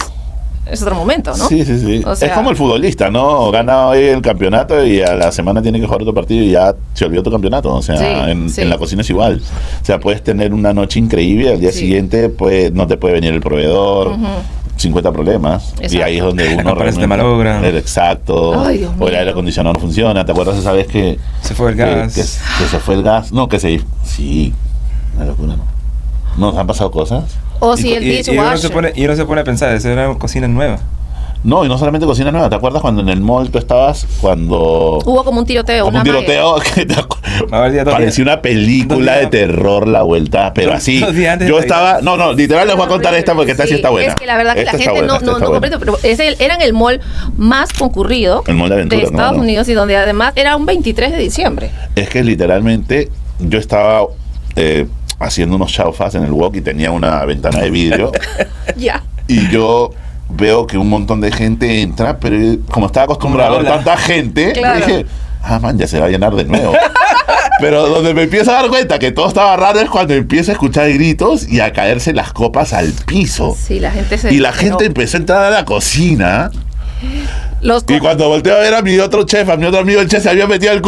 otro momento, ¿no? Sí. O sea, es como el futbolista, ¿no? Gana hoy el campeonato y a la semana tiene que jugar otro partido y ya se olvidó tu campeonato. O sea, en la cocina es igual. O sea, puedes tener una noche increíble, al día siguiente no te puede venir el proveedor. 50 problemas. Exacto. Y ahí es donde uno realmente malogra. Exacto. Ay, o el aire acondicionado no funciona. ¿Te acuerdas esa vez que se fue el gas? Que se fue el gas. No, sí, una locura, ¿no? ¿Nos han pasado cosas? O si el dishwasher. Y uno se pone a pensar, esa era una cocina nueva. No, y no solamente cocina nueva. ¿Te acuerdas cuando en el mall tú estabas? Cuando... Hubo como un tiroteo. Como un tiroteo que parecía una película de terror la vuelta, pero así. Yo estaba... No, literal les voy a contar esta porque esta sí está buena. Es que la verdad que la gente no comprende, pero era en el mall más concurrido el mall de Aventura, Estados Unidos, y donde además era un 23 de diciembre. Es que literalmente yo estaba haciendo unos chaufas en el wok y tenía una ventana de vidrio. Y yo... veo que un montón de gente entra, pero como estaba acostumbrado a ver tanta gente, dije, ya se va a llenar de nuevo. Pero donde me empiezo a dar cuenta que todo estaba raro es cuando empiezo a escuchar gritos y a caerse las copas al piso. Sí, la gente gente empezó a entrar a la cocina. Y cuando volteo a ver a mi otro amigo el chef se había metido al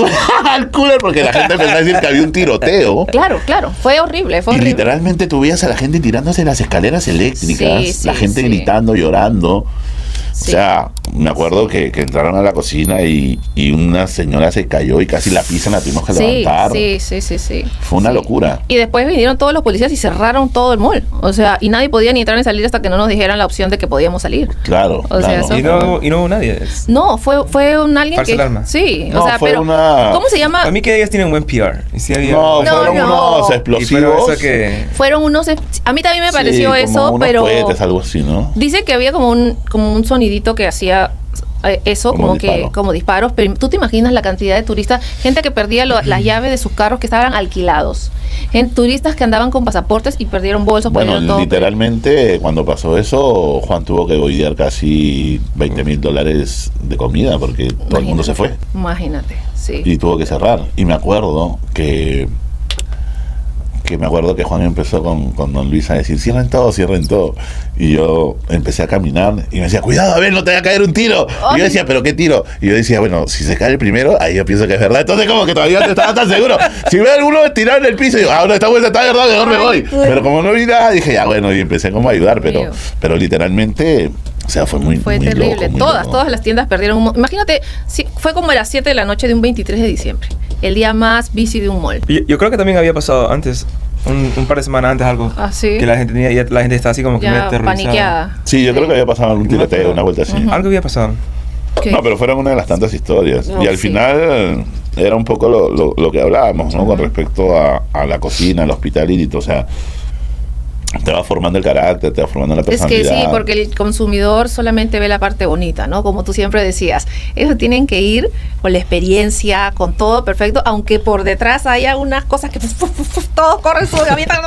cooler porque la gente empezó a decir que había un tiroteo. Claro, fue horrible. Y literalmente tú veías a la gente tirándose las escaleras eléctricas, la gente gritando, llorando. O sea, me acuerdo que entraron a la cocina y una señora se cayó y casi la pisan, la tuvimos que levantar. Sí. Fue una locura. Y después vinieron todos los policías y cerraron todo el mall. O sea, y nadie podía ni entrar ni salir hasta que no nos dijeran la opción de que podíamos salir. Claro. Y no hubo nadie. No, fue un alguien falsa alarma. Sí, no, o sea, pero ¿cómo se llama? A mí que ellas tienen buen PR. Fueron unos explosivos. Fueron unos... A mí también me pareció eso, unos pero... cohetes, algo así, ¿no? Dice que había como un sonidito que hacía eso, como disparos, pero tú te imaginas la cantidad de turistas, gente que perdía las llaves de sus carros que estaban alquilados, turistas que andaban con pasaportes y perdieron bolsos. Bueno, literalmente cuando pasó eso, Juan tuvo que boidear casi $20,000 de comida porque todo el mundo se fue. Imagínate, sí. Y tuvo que cerrar. Y me acuerdo que Juan empezó con don Luis a decir, cierren todo. Y yo empecé a caminar y me decía, cuidado, a ver, no te vaya a caer un tiro. Y yo decía, ¿pero qué tiro? Y yo decía, bueno, si se cae el primero, ahí yo pienso que es verdad. Entonces como que todavía no estaba tan seguro. Si veo a alguno tirado en el piso, digo, no, esta vuelta está verdad, mejor me voy. Pero como no vi nada, dije, bueno, y empecé como a ayudar, pero literalmente... O sea, fue muy terrible. Loco, todas las tiendas perdieron Imagínate, fue como a las 7 de la noche de un 23 de diciembre. El día más busy de un mall. Yo creo que también había pasado antes, un par de semanas antes algo. ¿Sí? Que la gente estaba así como que medio terrorizada. Paniqueada. Sí, yo creo que había pasado algún tiroteo, una vuelta así. Algo había pasado. ¿Qué? No, pero fueron una de las tantas historias. Y al final era un poco lo que hablábamos, ¿no? Con respecto a la cocina, al hospitality, o sea... Te va formando el carácter, te va formando la personalidad. Es que sí, porque el consumidor solamente ve la parte bonita, ¿no? Como tú siempre decías, ellos tienen que ir con la experiencia, con todo perfecto, aunque por detrás haya unas cosas que todos corren su gavieta.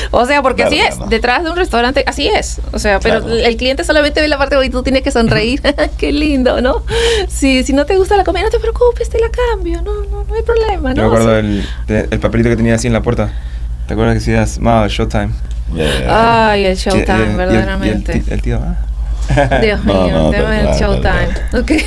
O sea, porque así es, detrás de un restaurante, así es. O sea, pero el cliente solamente ve la parte bonita, tú tienes que sonreír. Qué lindo, ¿no? Si no te gusta la comida, no te preocupes, te la cambio, no hay problema, ¿no? Yo me acuerdo el papelito que tenía así en la puerta. ¿Te acuerdas que decías, Showtime? Ay, el Showtime, verdaderamente. Y el tío, Dios mío, tema del Showtime. Okay.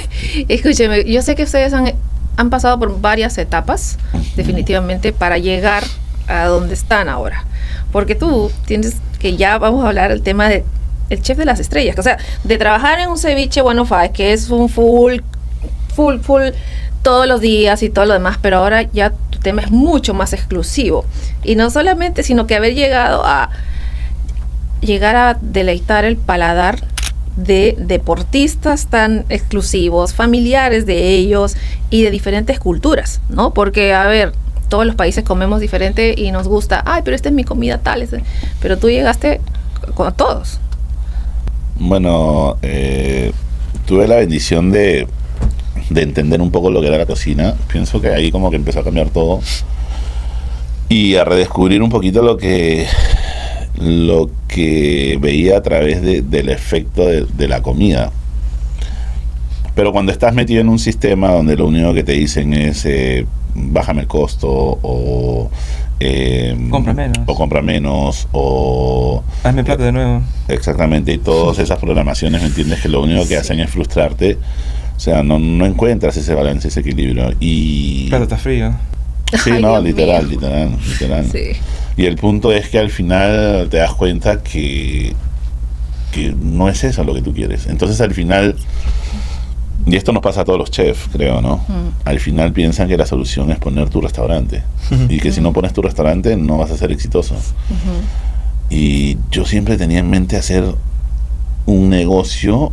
Escúcheme, yo sé que ustedes han pasado por varias etapas, definitivamente, para llegar a donde están ahora. Porque tú tienes que, ya vamos a hablar del tema de el chef de las estrellas, o sea, de trabajar en un ceviche bueno five, que es un full todos los días y todo lo demás, pero ahora ya tu tema es mucho más exclusivo. Y no solamente, sino que haber llegado a deleitar el paladar de deportistas tan exclusivos, familiares de ellos y de diferentes culturas, ¿no? Porque, a ver, todos los países comemos diferente y nos gusta, ay, pero esta es mi comida tal, pero tú llegaste con todos. Bueno, tuve la bendición de entender un poco lo que era la cocina. Pienso que ahí como que empezó a cambiar todo y a redescubrir un poquito lo que veía a través del efecto de la comida. Pero cuando estás metido en un sistema donde lo único que te dicen es bájame el costo o compra menos o hazme plato de nuevo. Exactamente, y todas esas programaciones, ¿me entiendes? Que lo único que hacen es frustrarte. O sea, no encuentras ese balance, ese equilibrio. Y plato está frío. Sí, ay, no, literal. Sí. Y el punto es que al final te das cuenta que no es eso lo que tú quieres. Entonces al final, y esto nos pasa a todos los chefs, creo, ¿no? Al final piensan que la solución es poner tu restaurante. Y que si no pones tu restaurante no vas a ser exitoso. Y yo siempre tenía en mente hacer un negocio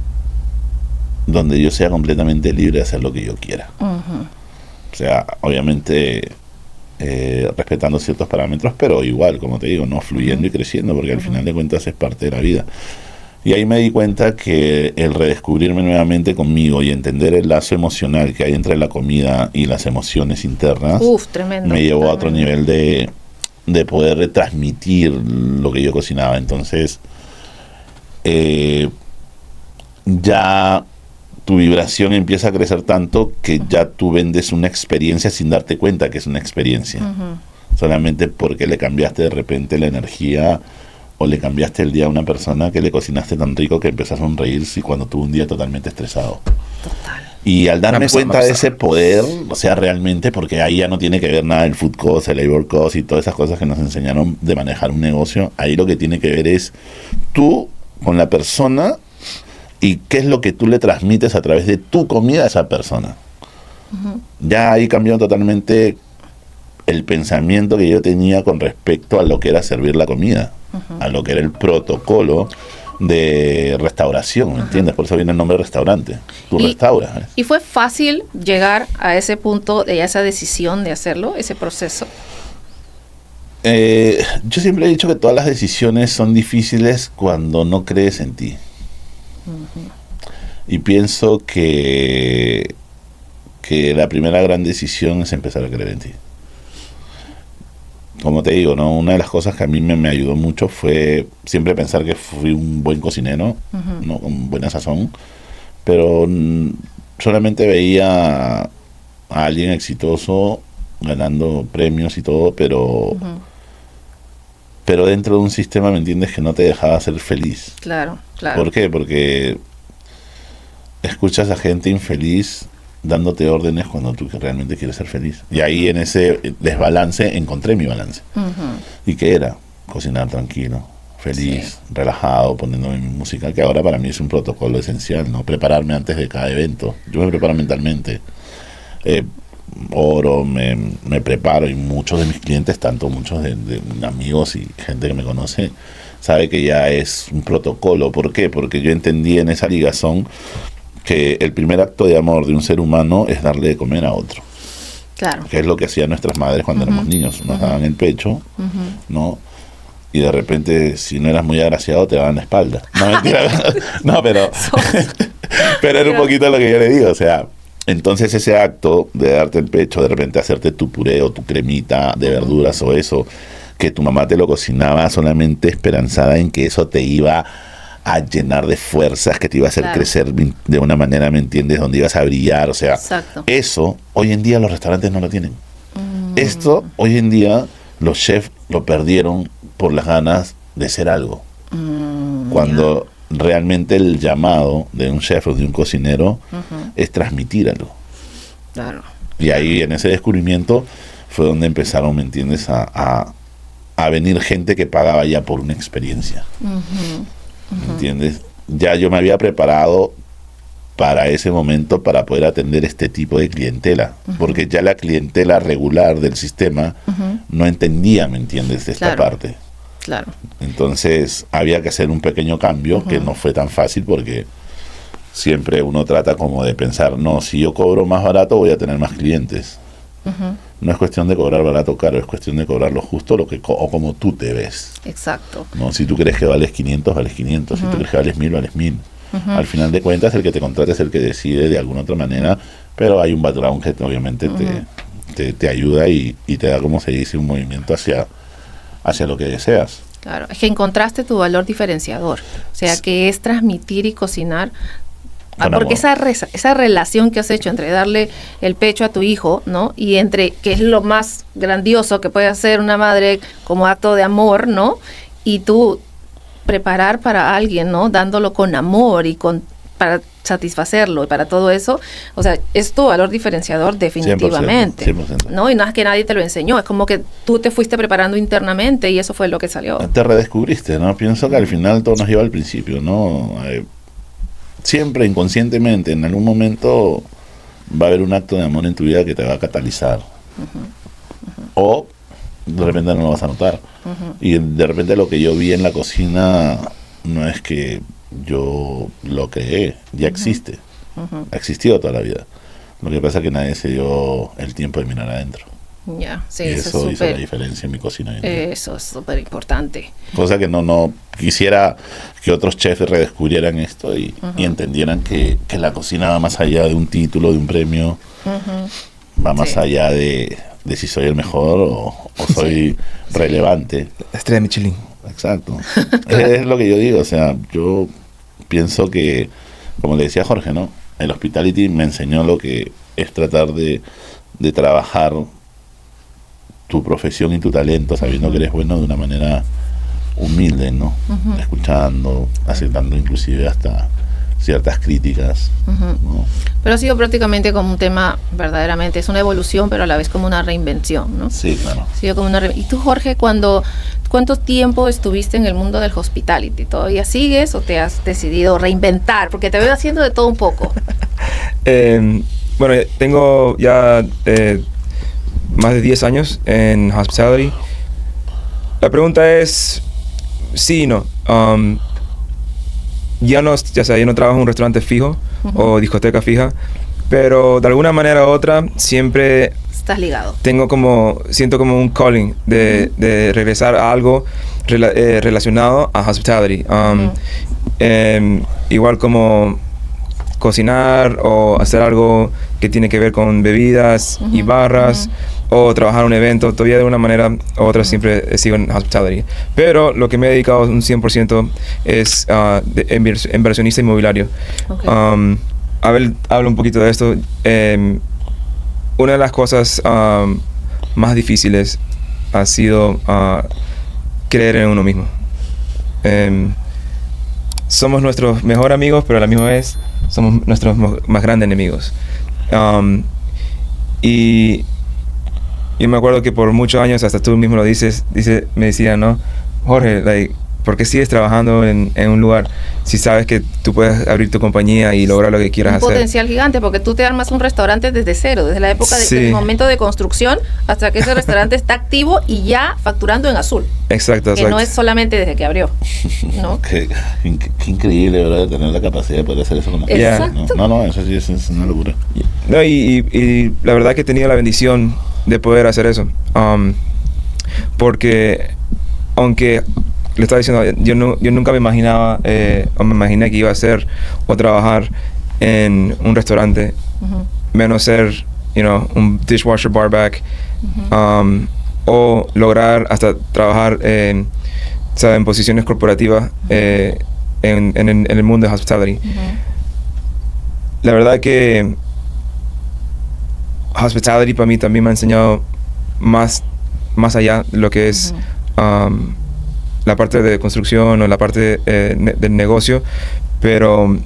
donde yo sea completamente libre de hacer lo que yo quiera. O sea, obviamente respetando ciertos parámetros, pero igual, como te digo, no fluyendo y creciendo, porque al final de cuentas es parte de la vida. Y ahí me di cuenta que el redescubrirme nuevamente conmigo y entender el lazo emocional que hay entre la comida y las emociones internas, tremendo, me llevó a otro nivel de poder retransmitir lo que yo cocinaba. Entonces, ya tu vibración empieza a crecer tanto que ya tú vendes una experiencia sin darte cuenta que es una experiencia. Solamente porque le cambiaste de repente la energía o le cambiaste el día a una persona que le cocinaste tan rico que empezó a sonreírse cuando tuvo un día totalmente estresado. Total. Y al darme cuenta de ese poder, o sea, realmente, porque ahí ya no tiene que ver nada el food cost, el labor cost y todas esas cosas que nos enseñaron de manejar un negocio, ahí lo que tiene que ver es tú con la persona y qué es lo que tú le transmites a través de tu comida a esa persona. Ya ahí cambió totalmente el pensamiento que yo tenía con respecto a lo que era servir la comida, a lo que era el protocolo de restauración, ¿me entiendes? Por eso viene el nombre de restaurante. Tú restauras. ¿Y fue fácil llegar a ese punto, de esa decisión de hacerlo, ese proceso? Yo siempre he dicho que todas las decisiones son difíciles cuando no crees en ti. Y pienso que la primera gran decisión es empezar a creer en ti. Como te digo, ¿no? Una de las cosas que a mí me ayudó mucho fue siempre pensar que fui un buen cocinero, ¿no? Con buena sazón, pero solamente veía a alguien exitoso ganando premios y todo, pero dentro de un sistema, ¿me entiendes?, que no te dejaba ser feliz. Claro. ¿Por qué? Porque escuchas a gente infeliz dándote órdenes cuando tú realmente quieres ser feliz. Y ahí en ese desbalance encontré mi balance. ¿Y qué era? Cocinar tranquilo, feliz, relajado, poniéndome mi música, que ahora para mí es un protocolo esencial, ¿no? Prepararme antes de cada evento. Yo me preparo mentalmente. Oro, me preparo, y muchos de mis clientes, tanto muchos de amigos y gente que me conoce, sabe que ya es un protocolo. ¿Por qué? Porque yo entendí en esa ligazón que el primer acto de amor de un ser humano es darle de comer a otro. Claro. Que es lo que hacían nuestras madres cuando éramos niños. Nos daban el pecho, ¿no? Y de repente, si no eras muy agraciado, te daban la espalda. No, mentira. No, pero era un poquito lo que yo le digo. O sea, entonces ese acto de darte el pecho, de repente hacerte tu puré o tu cremita de verduras o eso, que tu mamá te lo cocinaba solamente esperanzada en que eso te iba a llenar de fuerzas, que te iba a hacer crecer de una manera, ¿me entiendes?, donde ibas a brillar. O sea, eso hoy en día los restaurantes no lo tienen. Esto hoy en día los chefs lo perdieron por las ganas de ser algo. Cuando realmente el llamado de un chef o de un cocinero es transmitir algo. Claro. Y ahí en ese descubrimiento fue donde empezaron, ¿me entiendes?, a venir gente que pagaba ya por una experiencia. ¿Me entiendes? Ya yo me había preparado para ese momento para poder atender este tipo de clientela, porque ya la clientela regular del sistema no entendía, ¿me entiendes?, de esta parte. Claro. Entonces había que hacer un pequeño cambio que no fue tan fácil, porque siempre uno trata como de pensar, no, si yo cobro más barato voy a tener más clientes. No es cuestión de cobrar barato o caro, es cuestión de cobrar lo justo o como tú te ves. Exacto. ¿No? Si tú crees que vales 500, vales 500. Si tú crees que vales 1000, vales 1000. Al final de cuentas, el que te contrata es el que decide de alguna otra manera, pero hay un background que obviamente te ayuda y te da, como se dice, un movimiento hacia lo que deseas. Claro, es que encontraste tu valor diferenciador, o sea, que es transmitir y cocinar. Porque esa relación que has hecho entre darle el pecho a tu hijo, ¿no? Y entre, que es lo más grandioso que puede hacer una madre como acto de amor, ¿no? Y tú preparar para alguien, ¿no? Dándolo con amor y para satisfacerlo y para todo eso, o sea, es tu valor diferenciador definitivamente, 100%. ¿no? Y no es que nadie te lo enseñó, es como que tú te fuiste preparando internamente y eso fue lo que salió. Te redescubriste, ¿no? Pienso que al final todo nos lleva al principio, ¿no? Siempre inconscientemente, en algún momento va a haber un acto de amor en tu vida que te va a catalizar. O de repente no lo vas a notar. Y de repente lo que yo vi en la cocina no es que yo lo creé, ya existe. Ha existido toda la vida. Lo que pasa es que nadie se dio el tiempo de mirar adentro. Ya, sí, y eso hizo la súper, diferencia en mi cocina. eso es súper importante. Cosa que no quisiera que otros chefs redescubrieran esto y entendieran que la cocina va más allá de un título, de un premio, va más allá de si soy el mejor o soy relevante. Estrella Michelin. Exacto. Es lo que yo digo, o sea, yo pienso que, como le decía Jorge, ¿no? El hospitality me enseñó lo que es tratar de trabajar tu profesión y tu talento sabiendo que eres bueno de una manera humilde, ¿no? Escuchando, aceptando inclusive hasta ciertas críticas, ¿no? Pero ha sido prácticamente como un tema, verdaderamente, es una evolución, pero a la vez como una reinvención, ¿no? Sí, claro. Ha sido como ¿Y tú, Jorge, cuánto tiempo estuviste en el mundo del hospitality? ¿Todavía sigues o te has decidido reinventar? Porque te veo haciendo de todo un poco. Bueno, tengo ya más de 10 años en hospitality. La pregunta es sí y no. Ya no trabajo en un restaurante fijo o discoteca fija, pero de alguna manera u otra siempre estás ligado. Siento como un calling de regresar a algo relacionado a hospitality. Igual como cocinar o hacer algo que tiene que ver con bebidas y barras o trabajar en un evento. Todavía de una manera u otra siempre sigo en hospitality. Pero lo que me he dedicado un 100% es inversionista inmobiliario. Okay. Hablo un poquito de esto. Una de las cosas más difíciles ha sido creer en uno mismo. Somos nuestros mejores amigos, pero a la misma vez somos nuestros más grandes enemigos. Y yo me acuerdo que por muchos años, hasta tú mismo lo me decían, ¿no? Jorge, ¿por qué sigues trabajando en un lugar si sabes que tú puedes abrir tu compañía y lograr lo que quieras hacer? Un potencial gigante, porque tú te armas un restaurante desde cero, desde la época del momento de construcción hasta que ese restaurante está activo y ya facturando en azul. Exacto. Que no es solamente desde que abrió, ¿no? Qué increíble, ¿verdad? Tener la capacidad de poder hacer eso con la gente. Exacto. No, eso sí es una locura. No, y la verdad que he tenido la bendición de poder hacer eso. Porque aunque le estaba diciendo, yo nunca me imaginaba o me imaginé que iba a hacer o trabajar en un restaurante, menos ser, un dishwasher barback, o lograr hasta trabajar en posiciones corporativas en el mundo de hospitality. La verdad que hospitality para mí también me ha enseñado más allá de lo que es la parte de construcción o la parte del negocio, pero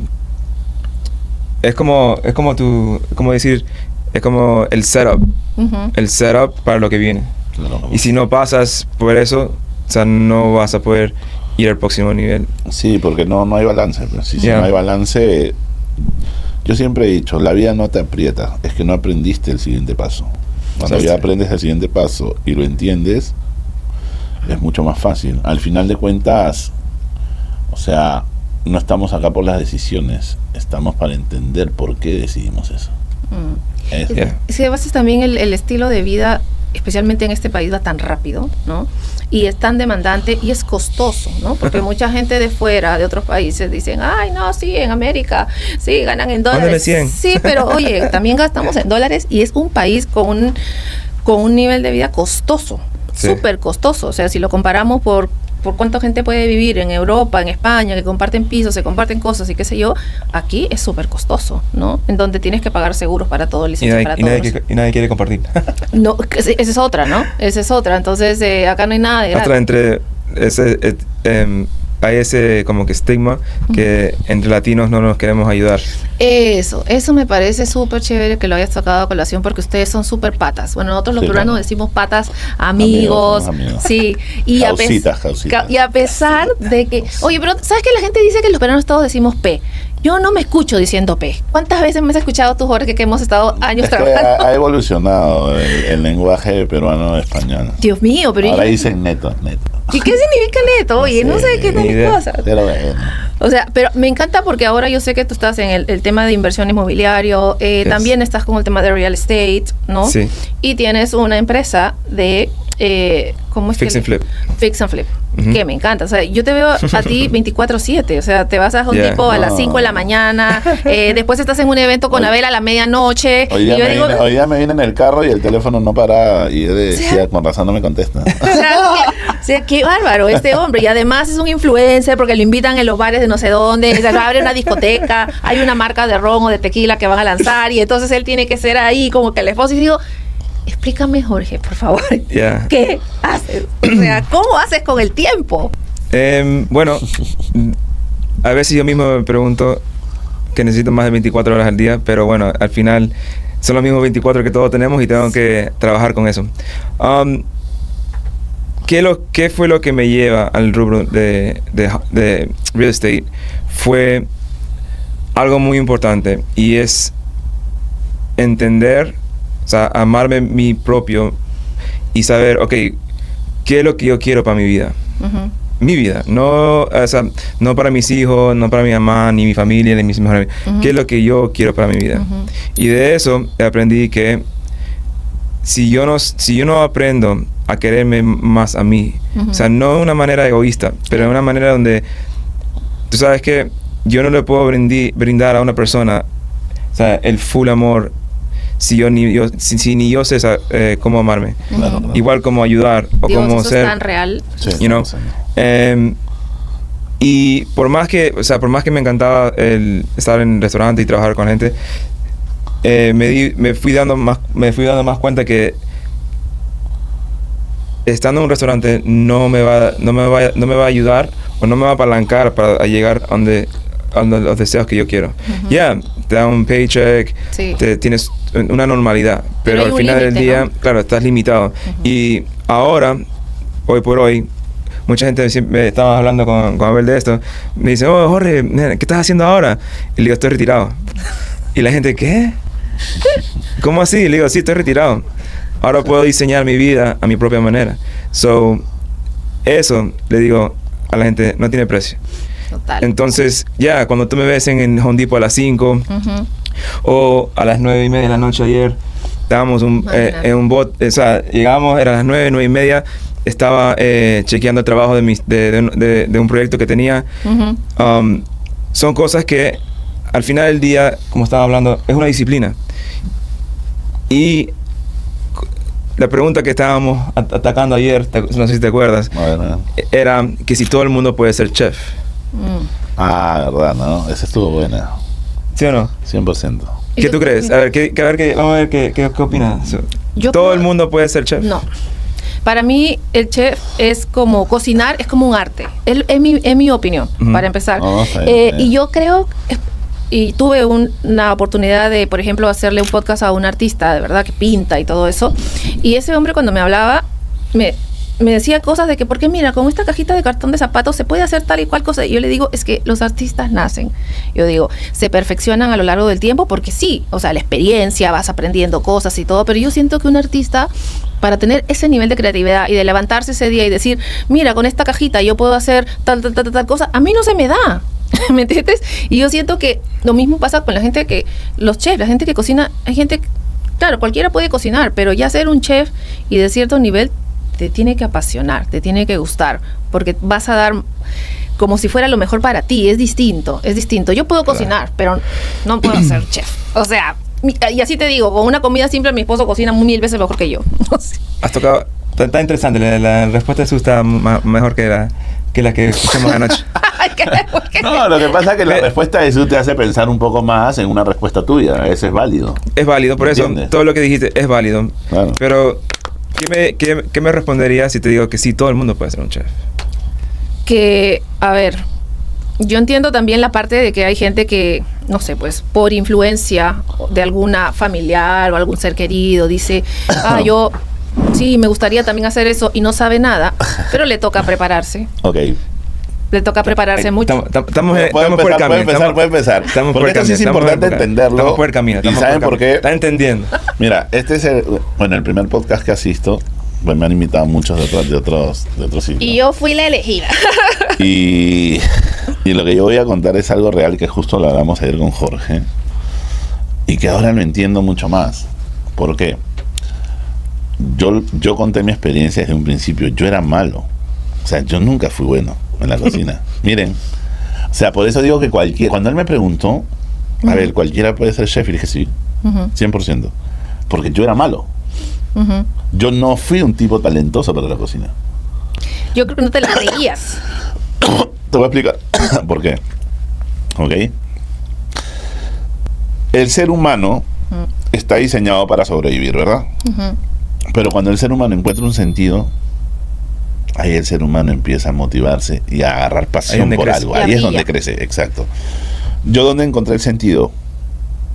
es como decir, es como el setup, el setup para lo que viene. Claro. Y si no pasas por eso, o sea, no vas a poder ir al próximo nivel. Sí, porque no hay balance. Pues. Si Yeah. no hay balance, yo siempre he dicho, la vida no te aprieta, es que no aprendiste el siguiente paso. Cuando ya aprendes el siguiente paso y lo entiendes, es mucho más fácil. Al final de cuentas, o sea, no estamos acá por las decisiones, estamos para entender por qué decidimos eso. Eso. Yeah. Es que a veces también el estilo de vida, especialmente en este país, va tan rápido, ¿no? Y es tan demandante y es costoso, ¿no? Porque mucha gente de fuera, de otros países, dicen, ay, no, sí, en América, sí, ganan en dólares. Mándame 100. Sí, pero oye, también gastamos en dólares y es un país con un nivel de vida costoso, Sí. súper costoso. O sea, si lo comparamos por cuánta gente puede vivir en Europa, en España, que comparten pisos, se comparten cosas y qué sé yo, aquí es súper costoso, ¿no? En donde tienes que pagar seguros para todo, Y licencias para todos. nadie quiere compartir. No, esa es otra, ¿no? Esa es otra. Entonces, acá no hay nada de gratis. Hasta entre hay ese como que estigma que entre latinos no nos queremos ayudar. Eso me parece súper chévere que lo hayas tocado a colación porque ustedes son súper patas. Bueno, nosotros los Sí, peruanos claro. decimos patas, amigos. Somos amigos. Sí. Y Causitas. y a pesar de que... Oye, pero ¿sabes que la gente dice que los peruanos todos decimos P? Yo no me escucho diciendo P. ¿Cuántas veces me has escuchado tú, Jorge, que hemos estado años Es que trabajando? ha evolucionado el lenguaje peruano-español. Dios mío, pero... Ahora dicen neto. ¿Y qué significa neto? Oye, no sé qué ni tal idea. cosas. Pero bueno. O sea, pero me encanta porque ahora yo sé que tú estás en el tema de inversión inmobiliario, Yes. también estás con el tema de real estate, ¿no? Sí. Y tienes una empresa de... ¿cómo es Fix que and flip. Fix and flip, Ujú. que me encanta. O sea, yo te veo a ti 24/7, o sea, te vas a Home Yeah. Depot a las No. 5 de la mañana, después estás en un evento con Hoy- Abel a la medianoche, Hoy y día, yo digo... hoy día me vine en el carro y el teléfono no para y yo decía, con razón no me contesta. O sea, qué bárbaro este hombre. Y además es un influencer porque lo invitan en los bares de no sé dónde. O sea, abre una discoteca, hay una marca de ron o de tequila que van a lanzar y entonces él tiene que ser ahí como que el esposo. Y digo, explícame, Jorge, por favor. Yeah. ¿Qué haces? O sea, ¿cómo haces con el tiempo? Bueno, a veces yo mismo me pregunto que necesito más de 24 horas al día, pero bueno, al final son los mismos 24 que todos tenemos y tengo que trabajar con eso. ¿Qué fue lo que me lleva al rubro de real estate? Fue algo muy importante y es entender, o sea, amarme mi propio y saber, ok, ¿qué es lo que yo quiero para mi vida? Ujú. Mi vida, no, o sea, no para mis hijos, no para mi mamá, ni mi familia, ni mis mejores amigos. Ujú. ¿Qué es lo que yo quiero para mi vida? Ujú. Y de eso aprendí que si yo no aprendo a quererme más a mí, Ujú. o sea, no de una manera egoísta, pero de una manera donde tú sabes que yo no le puedo brindar a una persona, o sea, el full amor si ni yo sé cómo amarme. Claro, claro. Igual como ayudar o Dios, como eso ser, es tan real. Sí, you know. sí. Y por más que me encantaba el estar en restaurante y trabajar con gente, me fui dando más cuenta que estando en un restaurante no me va a ayudar o no me va a apalancar para llegar a donde los deseos que yo quiero. Ujú. Ya, te da un paycheck, Sí. tienes una normalidad, Pero pero hay al un final del límite, día, ¿no? claro, estás limitado. Y ahora, hoy por hoy, mucha gente siempre estaba hablando con Abel de esto. Me dice, oh, Jorge, ¿qué estás haciendo ahora? Y le digo, estoy retirado. Y la gente, ¿qué? ¿Cómo así? Y le digo, sí, estoy retirado. Ahora puedo diseñar mi vida a mi propia manera. So, eso, le digo a la gente, no tiene precio. Total. Entonces, ya, cuando tú me ves en Home Depot a las 5 Ujú. o a las 9:30 de la noche ayer, estábamos Imagínate. en un bot, o sea, llegamos, eran las 9:30, estaba chequeando el trabajo de un proyecto que tenía. Ujú. Son cosas que al final del día, como estaba hablando, es una disciplina. Y la pregunta que estábamos atacando ayer, no sé si te acuerdas, A ver, a ver. era que si todo el mundo puede ser chef. Mm. Ah, verdad, ¿no? Esa estuvo buena. ¿Sí o no? 100%. ¿Qué tú crees? A ver, vamos a ver qué opinas. Yo ¿Todo creo- el mundo puede ser chef? No. Para mí, el chef es como cocinar, es como un arte. Es mi opinión, para empezar. Y yo creo... Y tuve una oportunidad de, por ejemplo, hacerle un podcast a un artista, de verdad, que pinta y todo eso. Y ese hombre, cuando me hablaba, me decía cosas de que, porque mira, con esta cajita de cartón de zapatos se puede hacer tal y cual cosa. Y yo le digo, es que los artistas nacen. Yo digo, se perfeccionan a lo largo del tiempo porque sí, o sea, la experiencia, vas aprendiendo cosas y todo. Pero yo siento que un artista, para tener ese nivel de creatividad y de levantarse ese día y decir, mira, con esta cajita yo puedo hacer tal cosa, a mí no se me da. ¿Me entiendes? Y yo siento que lo mismo pasa con la gente los chefs, la gente que cocina, hay gente, claro, cualquiera puede cocinar, pero ya ser un chef y de cierto nivel te tiene que apasionar, te tiene que gustar, porque vas a dar como si fuera lo mejor para ti, es distinto. Yo puedo cocinar, pero no puedo ser chef. O sea, y así te digo, con una comida simple mi esposo cocina 1000 veces mejor que yo. No sé. Has tocado, está interesante, la respuesta de Sus está mejor que la que escuchamos anoche. No, lo que pasa es que la respuesta de Jesús te hace pensar un poco más en una respuesta tuya. Eso es válido. Es válido, por eso todo lo que dijiste es válido. Claro. Pero, ¿qué me responderías si te digo que sí, todo el mundo puede ser un chef? Que, a ver, yo entiendo también la parte de que hay gente que, no sé, pues por influencia de alguna familiar o algún ser querido, dice, yo sí, me gustaría también hacer eso y no sabe nada, pero le toca prepararse. Ok. Le toca prepararse mucho. Estamos por el camino. Puede empezar. Porque esto sí es importante entenderlo. Estamos por el camino. ¿Y saben por qué? Están entendiendo. Mira, este es el primer podcast que asisto. Pues me han invitado muchos de otros sitios. Y yo fui la elegida. Y lo que yo voy a contar es algo real que justo lo hablamos ayer con Jorge. Y que ahora lo entiendo mucho más. ¿Por qué? Yo conté mi experiencia desde un principio. Yo era malo. O sea, yo nunca fui bueno en la cocina. Miren, o sea, por eso digo que cuando él me preguntó, a ver, ¿cualquiera puede ser chef? Y dije, sí, 100%. Porque yo era malo. Yo no fui un tipo talentoso para la cocina. Yo creo que no te la creías. Te voy a explicar por qué. ¿Ok? El ser humano está diseñado para sobrevivir, ¿verdad? Pero cuando el ser humano encuentra un sentido, ahí el ser humano empieza a motivarse y a agarrar pasión por algo. Ahí es donde crece, exacto. Yo donde encontré el sentido,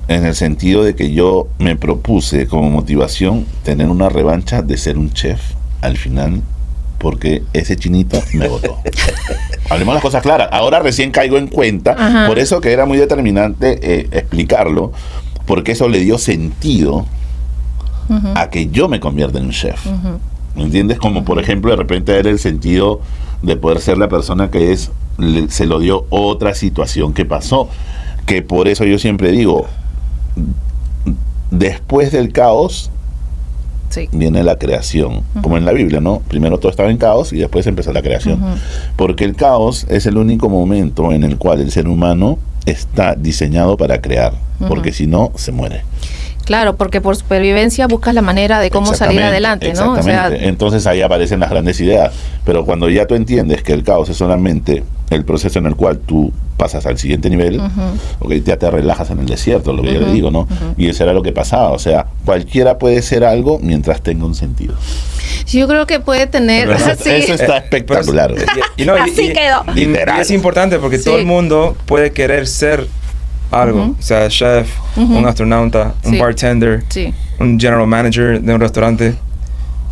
en el sentido de que yo me propuse como motivación tener una revancha de ser un chef al final, porque ese chinito me votó. Hablemos las cosas claras. Ahora recién caigo en cuenta, por eso que era muy determinante explicarlo, porque eso le dio sentido a que yo me convierta en un chef. ¿Me entiendes? Como por ejemplo de repente era el sentido de poder ser la persona que es, se lo dio otra situación que pasó, que por eso yo siempre digo, después del caos viene la creación, como en la Biblia, ¿no? Primero todo estaba en caos y después empezó la creación, porque el caos es el único momento en el cual el ser humano está diseñado para crear, porque si no se muere. Claro, porque por supervivencia buscas la manera de cómo salir adelante, ¿no? Exactamente. O sea, entonces ahí aparecen las grandes ideas. Pero cuando ya tú entiendes que el caos es solamente el proceso en el cual tú pasas al siguiente nivel, ya te relajas en el desierto, lo que yo le digo, ¿no? Y eso era lo que pasaba. O sea, cualquiera puede ser algo mientras tenga un sentido. Yo creo que puede tener... Eso está espectacular. Así quedó. Literal. Y es importante porque todo el mundo puede querer ser algo, o sea, chef, un astronauta, un bartender, un general manager de un restaurante,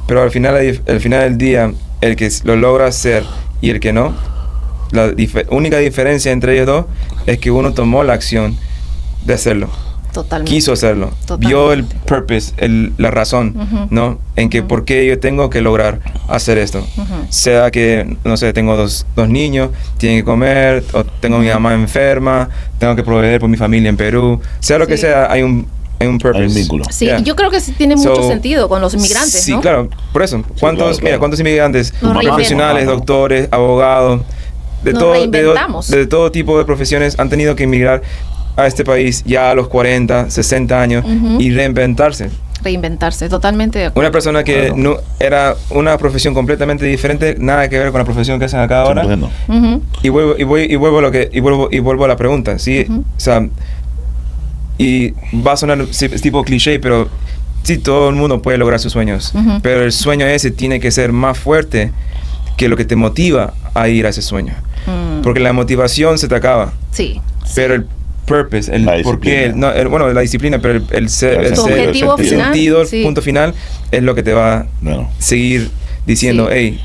pero al final del día, el que lo logra hacer y el que no, la única diferencia entre ellos dos es que uno tomó la acción de hacerlo. Totalmente. Quiso hacerlo. Totalmente. Vio el purpose, la razón, ¿no? En que por qué yo tengo que lograr hacer esto. Sea que, no sé, tengo dos niños, tienen que comer, o tengo mi mamá enferma, tengo que proveer por mi familia en Perú. Sea lo que sea, hay un purpose. Hay un vínculo. Sí, yo creo que sí tiene mucho sentido con los inmigrantes, sí, ¿no? Claro, por eso. ¿Cuántos inmigrantes, profesionales, doctores, abogados, de todo tipo de profesiones han tenido que emigrar a este país ya a los 40, 60 años y reinventarse, totalmente de acuerdo. Una persona que no era una profesión completamente diferente, nada que ver con la profesión que hacen acá ahora. Y vuelvo a la pregunta, ¿sí? O sea, y va a sonar tipo cliché, pero sí, todo el mundo puede lograr sus sueños, pero el sueño ese tiene que ser más fuerte que lo que te motiva a ir a ese sueño. Porque la motivación se te acaba. Sí. Pero el purpose, el por qué, bueno, la disciplina, pero el objetivo final, sentido, el punto final, es lo que te va a seguir diciendo, hey,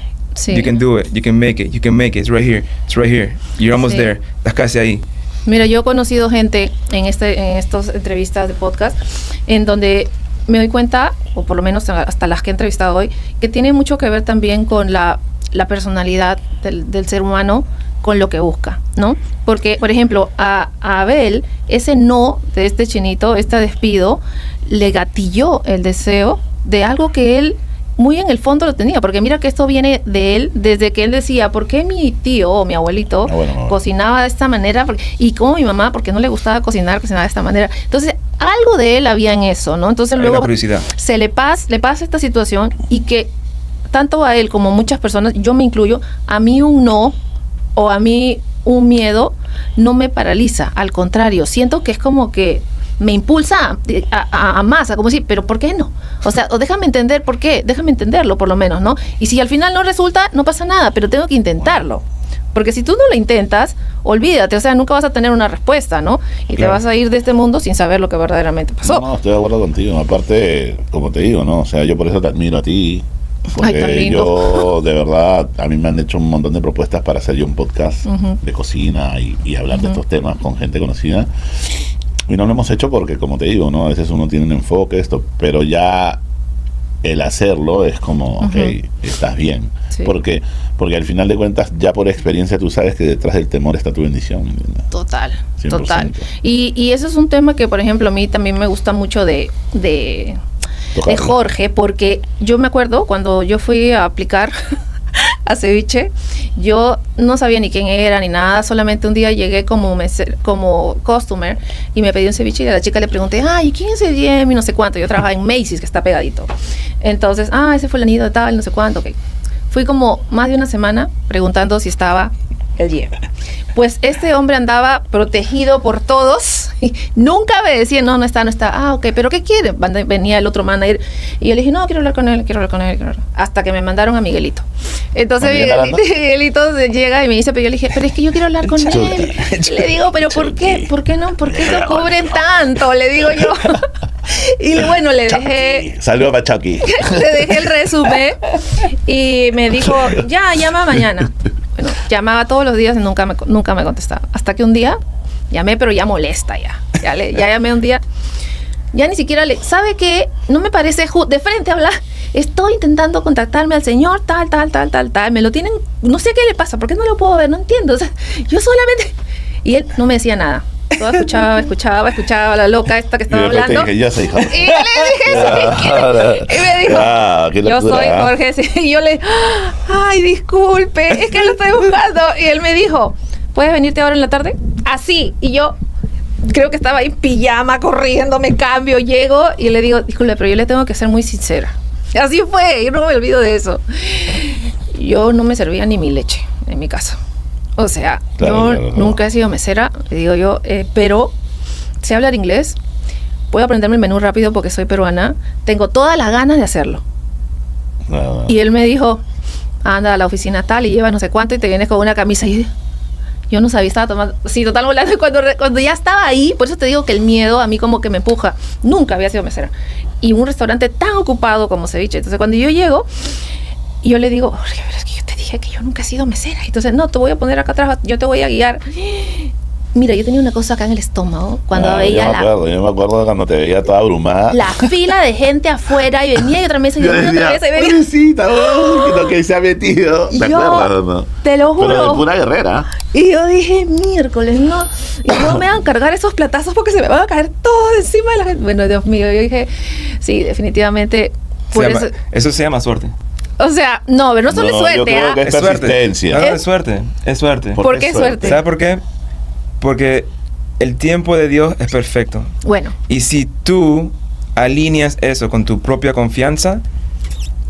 you can do it, you can make it, it's right here, you're almost there, estás casi ahí. Mira, yo he conocido gente en estas entrevistas de podcast en donde me doy cuenta, o por lo menos hasta las que he entrevistado hoy, que tiene mucho que ver también con la personalidad del ser humano, con lo que busca, ¿no? Porque, por ejemplo, a Abel, ese no de este chinito, este despido, le gatilló el deseo de algo que él muy en el fondo lo tenía, porque mira que esto viene de él, desde que él decía, ¿por qué mi tío o mi abuelito cocinaba de esta manera? Y como mi mamá, porque no le gustaba cocinaba de esta manera. Entonces, algo de él había en eso, ¿no? Entonces luego le pasa esta situación, y que tanto a él como a muchas personas, yo me incluyo, a mí un no o a mí un miedo no me paraliza, al contrario, siento que es como que me impulsa a más, a como decir, pero ¿por qué no? O sea, o déjame entender por qué, déjame entenderlo por lo menos, ¿no? Y si al final no resulta, no pasa nada, pero tengo que intentarlo. Porque si tú no lo intentas, olvídate, o sea, nunca vas a tener una respuesta, ¿no? Y te vas a ir de este mundo sin saber lo que verdaderamente pasó. No, estoy de acuerdo contigo. Aparte, como te digo, ¿no? O sea, yo por eso te admiro a ti. Porque yo, de verdad, a mí me han hecho un montón de propuestas para hacer yo un podcast de cocina y hablar de estos temas con gente conocida. Y no lo hemos hecho porque, como te digo, ¿no? A veces uno tiene un enfoque, pero ya el hacerlo es como, ok, estás bien. Sí. Porque al final de cuentas, ya por experiencia tú sabes que detrás del temor está tu bendición. ¿Entiendes? Total. Y eso es un tema que, por ejemplo, a mí también me gusta mucho de Jorge, porque yo me acuerdo cuando yo fui a aplicar a ceviche, yo no sabía ni quién era ni nada, solamente un día llegué como customer y me pedí un ceviche y a la chica le pregunté, ay, ¿quién es el Jimmy? No sé cuánto, yo trabajaba en Macy's, que está pegadito. Entonces, ese fue el anillo de tal, no sé cuánto, ok. Fui como más de una semana preguntando si estaba el Jimmy. Pues este hombre andaba protegido por todos y nunca me decía, no está. Ok, pero ¿qué quiere? Venía el otro manager y yo le dije, no, quiero hablar con él. Hasta que me mandaron a Miguelito. Entonces Miguelito llega y me dice, pero yo le dije, pero es que yo quiero hablar con él. Le digo, pero ¿por qué? ¿Por qué no? ¿Por qué no cubren tanto? Le digo yo. Y bueno, le dejé... Saludos para Chucky. Le dejé el resumen y me dijo, ya, llama mañana. Bueno, llamaba todos los días y nunca me contestaba. Hasta que un día llamé, pero ya molesta ya. Ya llamé un día. Ya ni siquiera ¿sabe qué? No me parece de frente a hablar. Estoy intentando contactarme al señor tal. Me lo tienen... No sé qué le pasa. ¿Por qué no lo puedo ver? No entiendo. O sea, yo solamente... Y él no me decía nada. Todo escuchaba a la loca esta que estaba hablando. Te dije, ya soy Jorge. Y le dije eso. Y me dijo, yo soy Jorge. Y yo ay, disculpe, es que lo estoy buscando. Y él me dijo, ¿puedes venirte ahora en la tarde? Así. Y yo creo que estaba ahí en pijama, corriendo, me cambio, llego y le digo, disculpe, pero yo le tengo que ser muy sincera. Así fue, yo no me olvido de eso. Yo no me servía ni mi leche en mi casa. O sea, nunca he sido mesera, le digo yo, pero sé hablar inglés, puedo aprenderme el menú rápido porque soy peruana, tengo todas las ganas de hacerlo. Y él me dijo, anda a la oficina tal y lleva no sé cuánto y te vienes con una camisa. Y yo no sabía, estaba tomando, sí, total volando. Y cuando ya estaba ahí, por eso te digo que el miedo a mí como que me empuja. Nunca había sido mesera. Y un restaurante tan ocupado como ceviche. Entonces cuando yo llego, yo le digo, Jorge, pero es que yo te dije que yo nunca he sido mesera. Entonces, no, te voy a poner acá atrás, yo te voy a guiar. Mira, yo tenía una cosa acá en el estómago cuando veía yo me acuerdo cuando te veía toda abrumada. La fila de gente afuera y venía y otra mesa y otra mesa y venía. Pobrecita, lo que se ha metido. ¿Te acuerdas o no? Te lo juro. Pero de pura guerrera. Y yo dije, miércoles, no. Y no me van a cargar esos platazos porque se me van a caer todos encima de la gente. Bueno, Dios mío, yo dije, sí, definitivamente. Eso se llama suerte. O sea, no, pero no solo es suerte. Yo creo que es persistencia. Es suerte. Es suerte. ¿Por qué suerte? ¿Sabes por qué? Porque el tiempo de Dios es perfecto. Bueno. Y si tú alineas eso con tu propia confianza,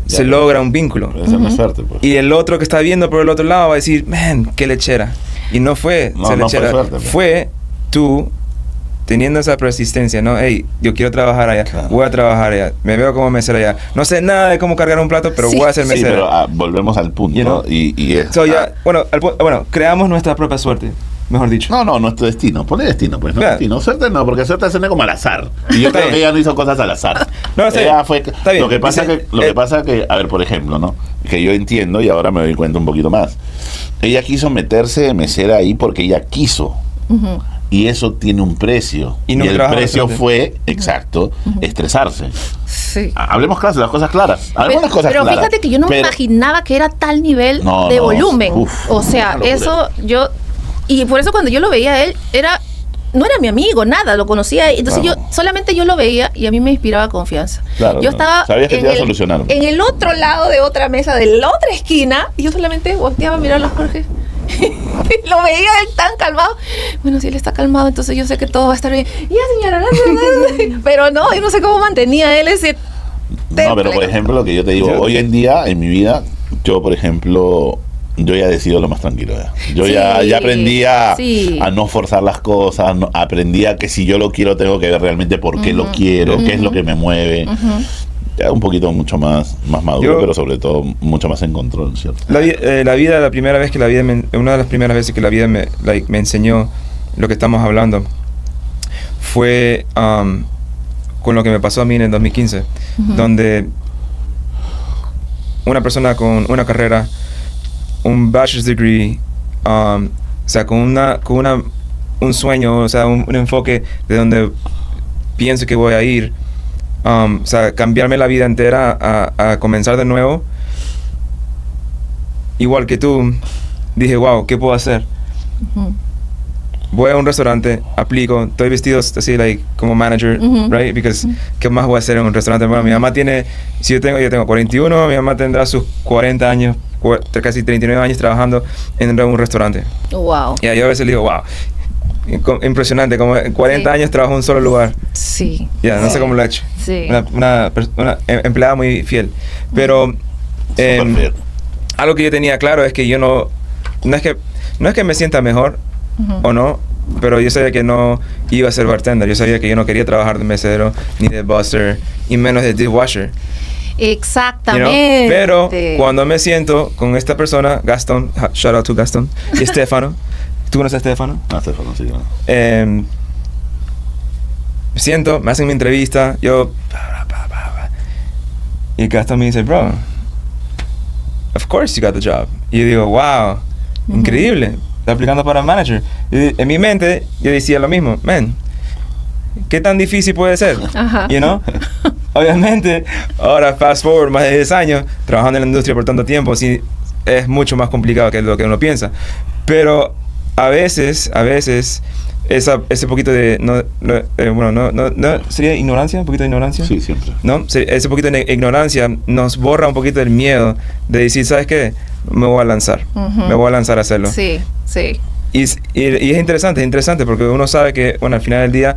se logra un vínculo. Esa no es suerte, pues. Y el otro que está viendo por el otro lado va a decir, man, qué lechera. Y no fue ser lechera. Fue suerte, pues. Fue tú teniendo esa persistencia, ¿no? Hey, yo quiero trabajar allá, voy a trabajar allá, me veo como mesero allá. No sé nada de cómo cargar un plato, pero voy a ser mesero. Sí, pero volvemos al punto. You know? Bueno, creamos nuestra propia suerte, mejor dicho. No, nuestro destino. Ponle destino, pues. No destino. Suerte no, porque suerte suena como al azar. Y yo creo que ella no hizo cosas al azar. No, ella fue... Lo que pasa que, a ver, por ejemplo, ¿no? Que yo entiendo y ahora me doy cuenta un poquito más. Ella quiso meterse de mesera ahí porque ella quiso. Y eso tiene un precio. Y el precio fue, estresarse. Sí. Hablemos claro, las cosas claras. Pero fíjate que yo no me imaginaba que era tal nivel de volumen. O sea, eso yo... Y por eso cuando yo lo veía a él, no era mi amigo, nada, lo conocía. Entonces solamente yo lo veía y a mí me inspiraba confianza. Claro, yo estaba sabías que te iba a solucionar. En el otro lado de otra mesa, de la otra esquina, y yo solamente volteaba a mirar a Jorge. Lo veía él tan calmado. Bueno, si él está calmado, entonces yo sé que todo va a estar bien. Ya, señora, pero no, yo no sé cómo mantenía él ese temple. No, pero por ejemplo, lo que yo te digo, hoy en día, en mi vida, yo, por ejemplo, yo ya decido lo más tranquilo. Yo ya aprendí a no forzar las cosas, aprendí a que si yo lo quiero, tengo que ver realmente por qué lo quiero, qué es lo que me mueve. Ya un poquito mucho más maduro, pero sobre todo mucho más en control, ¿cierto? Una de las primeras veces que la vida me enseñó lo que estamos hablando fue con lo que me pasó a mí en el 2015, donde una persona con una carrera, un bachelor's degree, o sea, con un sueño, o sea, un enfoque de donde pienso que voy a ir, o sea, cambiarme la vida entera a comenzar de nuevo. Igual que tú, dije, wow, ¿qué puedo hacer? Voy a un restaurante, aplico, estoy vestido así, como manager, right? Because, ¿qué más voy a hacer en un restaurante? Bueno, mi mamá tiene, yo tengo 41, mi mamá tendrá sus 40 años, casi 39 años trabajando en un restaurante. Wow. Y yo a veces le digo, wow, impresionante, como en 40 años trabajo en un solo lugar. Sí. No sé cómo lo ha hecho. Sí. Una empleada muy fiel. Pero algo que yo tenía claro es que yo no es que me sienta mejor o no, pero yo sabía que no iba a ser bartender. Yo sabía que yo no quería trabajar de mesero, ni de busser, y menos de dishwasher. Exactamente. Pero cuando me siento con esta persona, Gastón, shout out to Gastón, y Estefano. ¿Tú conoces a Estefano? Estefano, sí. Me hacen mi entrevista, y Gastón me dice, bro, of course you got the job. Y yo digo, wow, increíble, está aplicando para manager. Y en mi mente yo decía lo mismo, man, ¿qué tan difícil puede ser? You know? Obviamente, ahora fast forward más de 10 años, trabajando en la industria por tanto tiempo, sí, es mucho más complicado que lo que uno piensa. Pero a veces ese poquito de no sería ignorancia, un poquito de ignorancia. Sí, siempre. ¿No? Ese poquito de ignorancia nos borra un poquito del miedo de decir, ¿sabes qué? Me voy a lanzar. Me voy a lanzar a hacerlo. Sí. Y es interesante porque uno sabe que, bueno, al final del día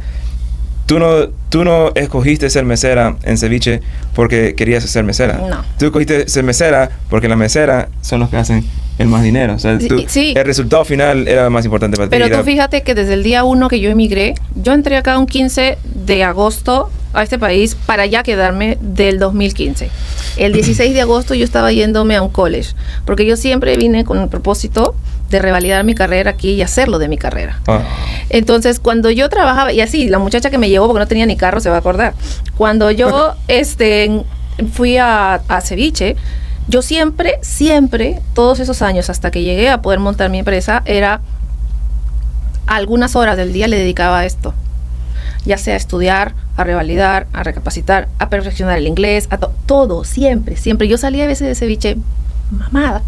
tú no escogiste ser mesera en ceviche porque querías ser mesera. No. Tú escogiste ser mesera porque las meseras son los que hacen el más dinero. O sea, el resultado final era más importante para ti. Pero tú fíjate que desde el día 1 que yo emigré, yo entré acá un 15 de agosto a este país para ya quedarme del 2015. El 16 de agosto yo estaba yéndome a un college, porque yo siempre vine con el propósito de revalidar mi carrera aquí y hacerlo de mi carrera. Entonces, cuando yo trabajaba, y así, la muchacha que me llevó, porque no tenía ni carro, se va a acordar, cuando yo fui a ceviche, yo siempre, todos esos años, hasta que llegué a poder montar mi empresa, era algunas horas del día le dedicaba a esto. Ya sea a estudiar, a revalidar, a recapacitar, a perfeccionar el inglés, a todo, siempre. Yo salía a veces de ceviche mamada,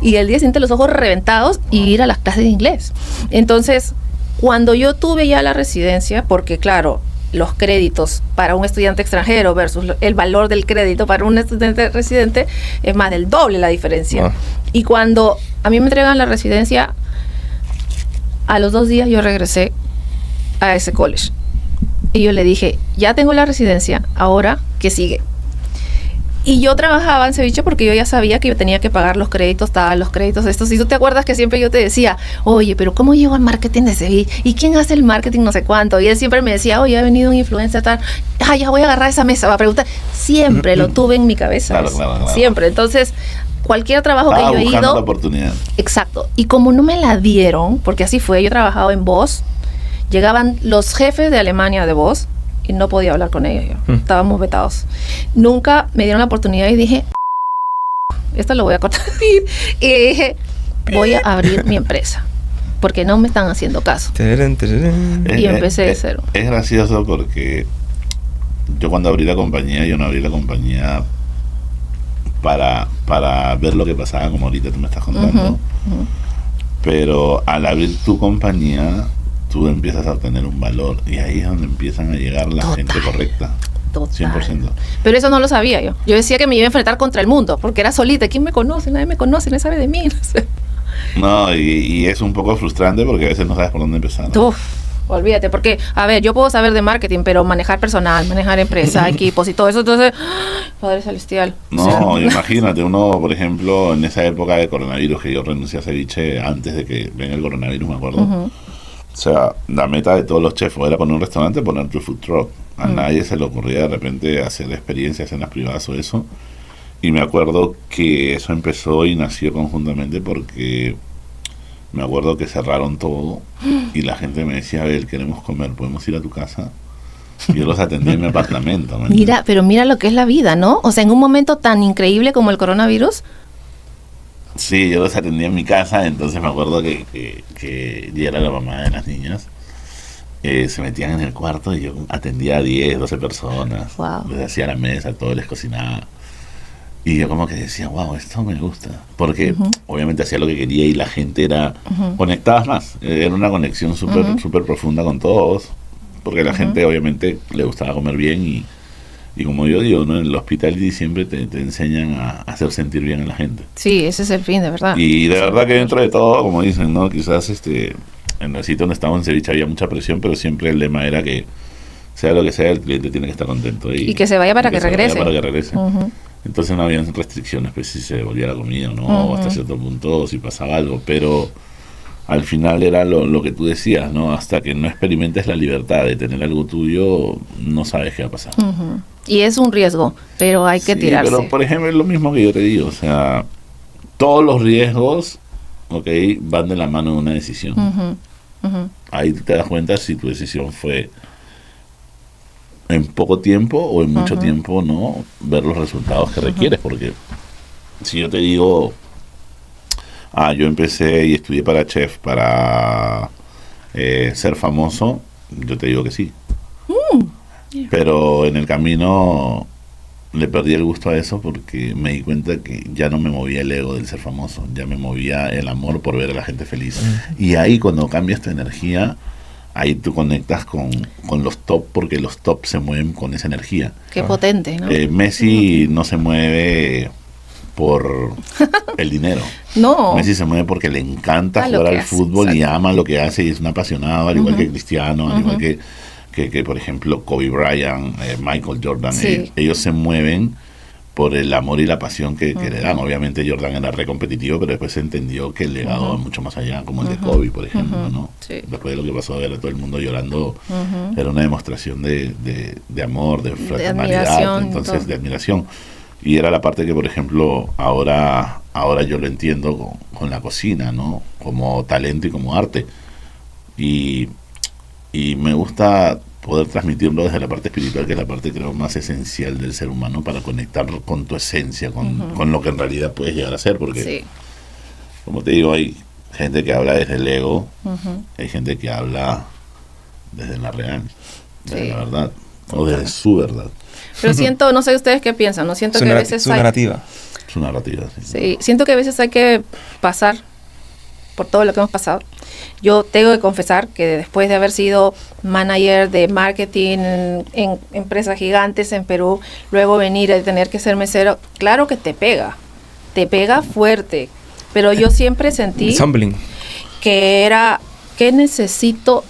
y el día siguiente los ojos reventados y ir a las clases de inglés. Entonces, cuando yo tuve ya la residencia, porque claro, los créditos para un estudiante extranjero versus el valor del crédito para un estudiante residente es más del doble la diferencia. Y cuando a mí me entregan la residencia, a los 2 días yo regresé a ese college. Y yo le dije, ya tengo la residencia, ahora, ¿qué sigue? Y yo trabajaba en ceviche porque yo ya sabía que yo tenía que pagar los créditos tal, los créditos estos. Y tú te acuerdas que siempre yo te decía, oye, pero ¿cómo llego al marketing de ceviche? ¿Y quién hace el marketing no sé cuánto? Y él siempre me decía, oye, ha venido un influencer tal. Ya voy a agarrar esa mesa, va a preguntar. Siempre lo tuve en mi cabeza. Claro. Siempre. Entonces, cualquier trabajo que yo he ido... la oportunidad. Exacto. Y como no me la dieron, porque así fue, yo trabajaba en Voz, llegaban los jefes de Alemania de Voz, y no podía hablar con ellos yo. Estábamos vetados. Nunca me dieron la oportunidad y dije, esto lo voy a cortar. Y dije, voy a abrir mi empresa, porque no me están haciendo caso. Y empecé de cero. Es gracioso porque yo cuando abrí la compañía, yo no abrí la compañía para ver lo que pasaba, como ahorita tú me estás contando. Pero al abrir tu compañía, tú empiezas a obtener un valor y ahí es donde empiezan a llegar la gente correcta. Total. 100%. Pero eso no lo sabía yo. Yo decía que me iba a enfrentar contra el mundo, porque era solita. ¿Quién me conoce? Nadie me conoce, nadie sabe de mí. No sé. No, y es un poco frustrante porque a veces no sabes por dónde empezar, ¿no? Uf, olvídate, porque, a ver, yo puedo saber de marketing, pero manejar personal, manejar empresa, equipos y todo eso, entonces, Padre Celestial. No, imagínate, uno, por ejemplo, en esa época de coronavirus, que yo renuncié a ceviche antes de que venga el coronavirus, me acuerdo. O sea, la meta de todos los chefs era poner un restaurante, poner tu food truck. A nadie se le ocurría de repente hacer experiencias en las privadas o eso. Y me acuerdo que eso empezó y nació conjuntamente porque me acuerdo que cerraron todo y la gente me decía, a ver, queremos comer, ¿podemos ir a tu casa? Y yo los atendí en mi apartamento. Mira, pero mira lo que es la vida, ¿no? O sea, en un momento tan increíble como el coronavirus. Sí, yo los atendí en mi casa, entonces me acuerdo que ya era la mamá de las niñas. Se metían en el cuarto y yo atendía a 10, 12 personas. Wow. Les hacía la mesa, todo les cocinaba. Y yo como que decía, wow, esto me gusta. Porque obviamente hacía lo que quería y la gente era conectada más. Era una conexión súper profunda con todos. Porque la gente obviamente le gustaba comer bien y como yo digo, ¿no? En el hospitality siempre te enseñan a hacer sentir bien a la gente. Sí, ese es el fin, de verdad. Y de verdad que dentro de todo, como dicen, ¿no? Quizás en el sitio donde estaba en ceviche había mucha presión, pero siempre el lema era que sea lo que sea, el cliente tiene que estar contento. Y que se vaya para que regrese. Para que regrese. Entonces no había restricciones, pues si se devolvía la comida o no, o hasta cierto punto, si pasaba algo, pero al final era lo que tú decías, ¿no? Hasta que no experimentes la libertad de tener algo tuyo, no sabes qué va a pasar. Y es un riesgo, pero hay que tirarse. Pero por ejemplo es lo mismo que yo te digo, o sea, todos los riesgos, van de la mano de una decisión. Ahí te das cuenta si tu decisión fue en poco tiempo o en mucho tiempo, ¿no? Ver los resultados que requieres, porque si yo te digo, yo empecé y estudié para chef para ser famoso, yo te digo que sí. Pero en el camino le perdí el gusto a eso porque me di cuenta que ya no me movía el ego del ser famoso, ya me movía el amor por ver a la gente feliz. Y ahí cuando cambias tu energía, ahí tú conectas con los top, porque los top se mueven con esa energía. Qué potente, ¿no? Messi no se mueve por el dinero. No. Messi se mueve porque le encanta jugar al fútbol y ama lo que hace y es un apasionado, al igual que Cristiano, al igual que por ejemplo Kobe Bryant, Michael Jordan. Ellos se mueven por el amor y la pasión que le dan. Obviamente Jordan era re competitivo, pero después se entendió que el legado va mucho más allá, como el de Kobe, por ejemplo, ¿no? Sí. Después de lo que pasó, ver a todo el mundo llorando, era una demostración de amor, de fraternidad, entonces de admiración. Y era la parte que, por ejemplo, ahora yo lo entiendo con la cocina, ¿no? Como talento y como arte. Y me gusta poder transmitirlo desde la parte espiritual, que es la parte, creo, más esencial del ser humano para conectar con tu esencia, con lo que en realidad puedes llegar a ser, porque, como te digo, hay gente que habla desde el ego, hay gente que habla desde la real, desde la verdad, o desde su verdad. Pero siento, no sé ustedes qué piensan, ¿no? Siento que a veces su narrativa. Su narrativa, sí, siento que a veces hay que pasar por todo lo que hemos pasado. Yo tengo que confesar que después de haber sido manager de marketing en empresas gigantes en Perú, luego venir a tener que ser mesero, claro que te pega fuerte, pero yo siempre sentí que era, ¿qué necesito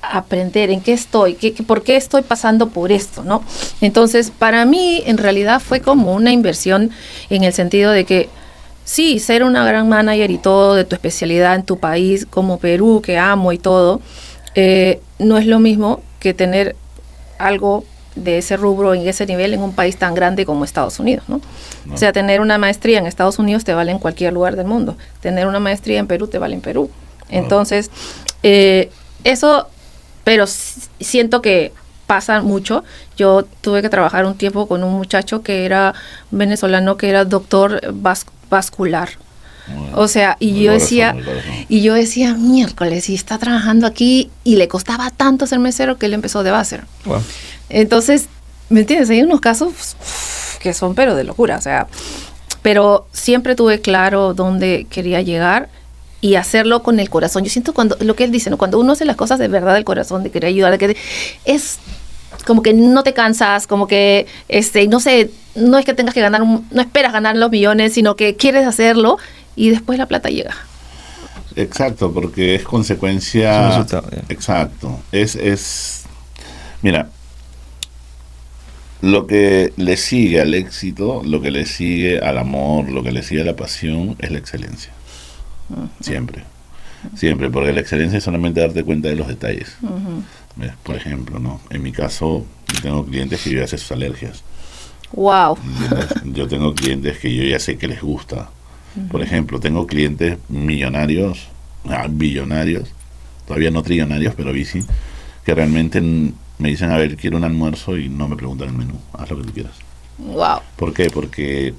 aprender en qué estoy, por qué estoy pasando por esto, ¿no? Entonces, para mí, en realidad fue como una inversión en el sentido de que, sí, ser una gran manager y todo de tu especialidad en tu país, como Perú, que amo y todo, no es lo mismo que tener algo de ese rubro en ese nivel en un país tan grande como Estados Unidos, ¿no? No. O sea, tener una maestría en Estados Unidos te vale en cualquier lugar del mundo. Tener una maestría en Perú te vale en Perú. Entonces, eso, pero siento que pasa mucho. Yo tuve que trabajar un tiempo con un muchacho que era venezolano, que era doctor vascular. Bueno, o sea, y yo decía, miércoles, y está trabajando aquí, y le costaba tanto ser mesero que él empezó de base. Wow. Entonces, ¿me entiendes? Hay unos casos que son pero de locura, o sea, pero siempre tuve claro dónde quería llegar y hacerlo con el corazón. Yo siento cuando, lo que él dice, ¿no? Cuando uno hace las cosas de verdad del corazón, de querer ayudar, es como que no te cansas, como que, no sé, no es que tengas que ganar, no esperas ganar los millones, sino que quieres hacerlo y después la plata llega. Exacto, porque es consecuencia. Exacto. Mira, lo que le sigue al éxito, lo que le sigue al amor, lo que le sigue a la pasión es la excelencia. Siempre. Siempre, porque la excelencia es solamente darte cuenta de los detalles. Por ejemplo, ¿no? En mi caso, yo tengo clientes que yo ya sé sus alergias. Wow. Yo tengo clientes que yo ya sé que les gusta. Por ejemplo, tengo clientes millonarios, billonarios, todavía no trillonarios, pero bici, que realmente me dicen, a ver, quiero un almuerzo y no me preguntan el menú, haz lo que tú quieras. Wow. ¿Por qué? Porque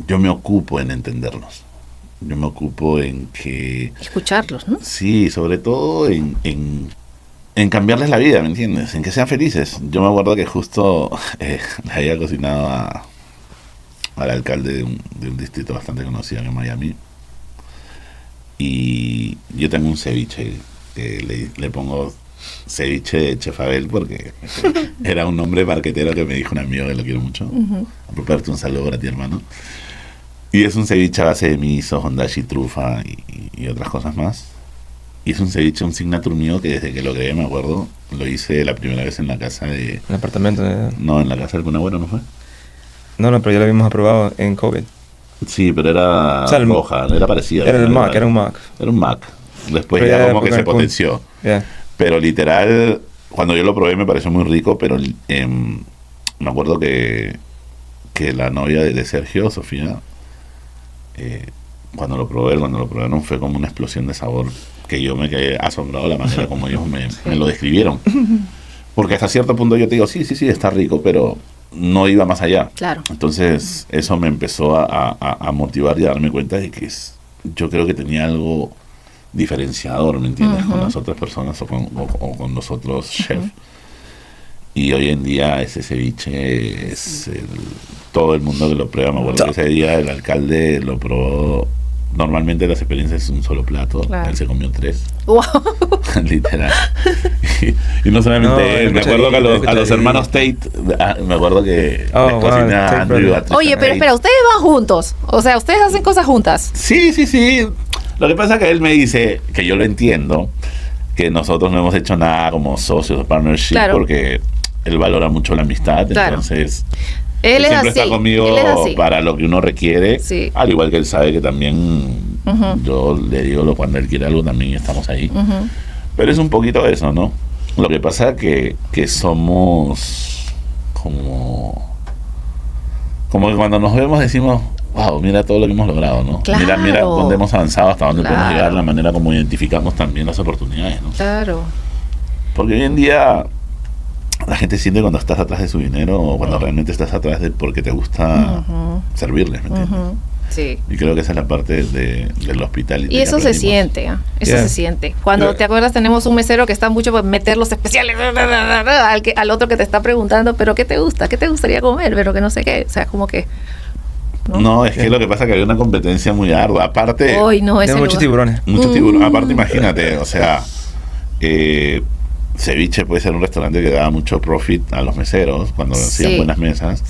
yo me ocupo en entenderlos. Yo me ocupo en que... escucharlos, ¿no? Sí, sobre todo en cambiarles la vida, ¿me entiendes? En que sean felices. Yo me acuerdo que justo le había cocinado al alcalde de un distrito bastante conocido en Miami. Y yo tengo un ceviche que le pongo ceviche de Chef Abel porque era un nombre marquetero que me dijo un amigo que lo quiero mucho. Ruperto, un saludo para ti, hermano. Y es un ceviche a base de miso, hondashi, trufa y otras cosas más. Y es un ceviche, un signature mío que desde que lo creé, me acuerdo, lo hice la primera vez en la casa de... ¿En el apartamento? No, en la casa del Cunagüero, ¿no fue? No, pero ya lo habíamos aprobado en COVID. Sí, pero era roja, era parecida. Era un Mac. Era un Mac. Después pero ya como que se potenció. Yeah. Pero literal, cuando yo lo probé me pareció muy rico, pero me acuerdo que la novia de Sergio, Sofía, cuando lo probaron fue como una explosión de sabor que yo me quedé asombrado de la manera como ellos me lo describieron. Porque hasta cierto punto yo te digo, sí, está rico, pero no iba más allá. Claro. Entonces eso me empezó a motivar y a darme cuenta de que yo creo que tenía algo diferenciador, ¿me entiendes? Con las otras personas o con los otros chefs. Y hoy en día ese ceviche es todo el mundo que lo prueba. Me acuerdo que ese día el alcalde lo probó. Normalmente las experiencias es un solo plato. Claro. Él se comió 3. ¡Wow! Literal. Y no solamente él. Me acuerdo que a los hermanos Tate, me acuerdo que cocina Andrew. Oye, pero espera, ustedes van juntos. O sea, ustedes hacen cosas juntas. Sí. Lo que pasa es que él me dice, que yo lo entiendo, que nosotros no hemos hecho nada como socios o partnership, claro, porque él valora mucho la amistad. Claro. Entonces... Él siempre está conmigo para lo que uno requiere, sí, al igual que él sabe que también yo le digo cuando él quiere algo también estamos ahí. Pero es un poquito eso, ¿no? Lo que pasa es que somos como que cuando nos vemos decimos, wow, mira todo lo que hemos logrado, ¿no? Claro. Mira dónde hemos avanzado, hasta dónde podemos llegar, la manera como identificamos también las oportunidades, ¿no? Claro. Porque hoy en día... la gente siente cuando estás atrás de su dinero o cuando realmente estás atrás de porque te gusta servirles, ¿me entiendes? Sí. Y creo que esa es la parte del hospital. Y eso se siente, eso se siente. Cuando te acuerdas, tenemos un mesero que está mucho por meter los especiales al otro que te está preguntando, pero ¿qué te gusta? ¿Qué te gustaría comer? Pero que no sé qué. O sea, como que... No, es que lo que pasa es que hay una competencia muy ardua. Aparte... muchos tiburones. Muchos tiburones. Aparte, imagínate, o sea... ceviche puede ser un restaurante que da mucho profit a los meseros cuando hacían buenas mesas,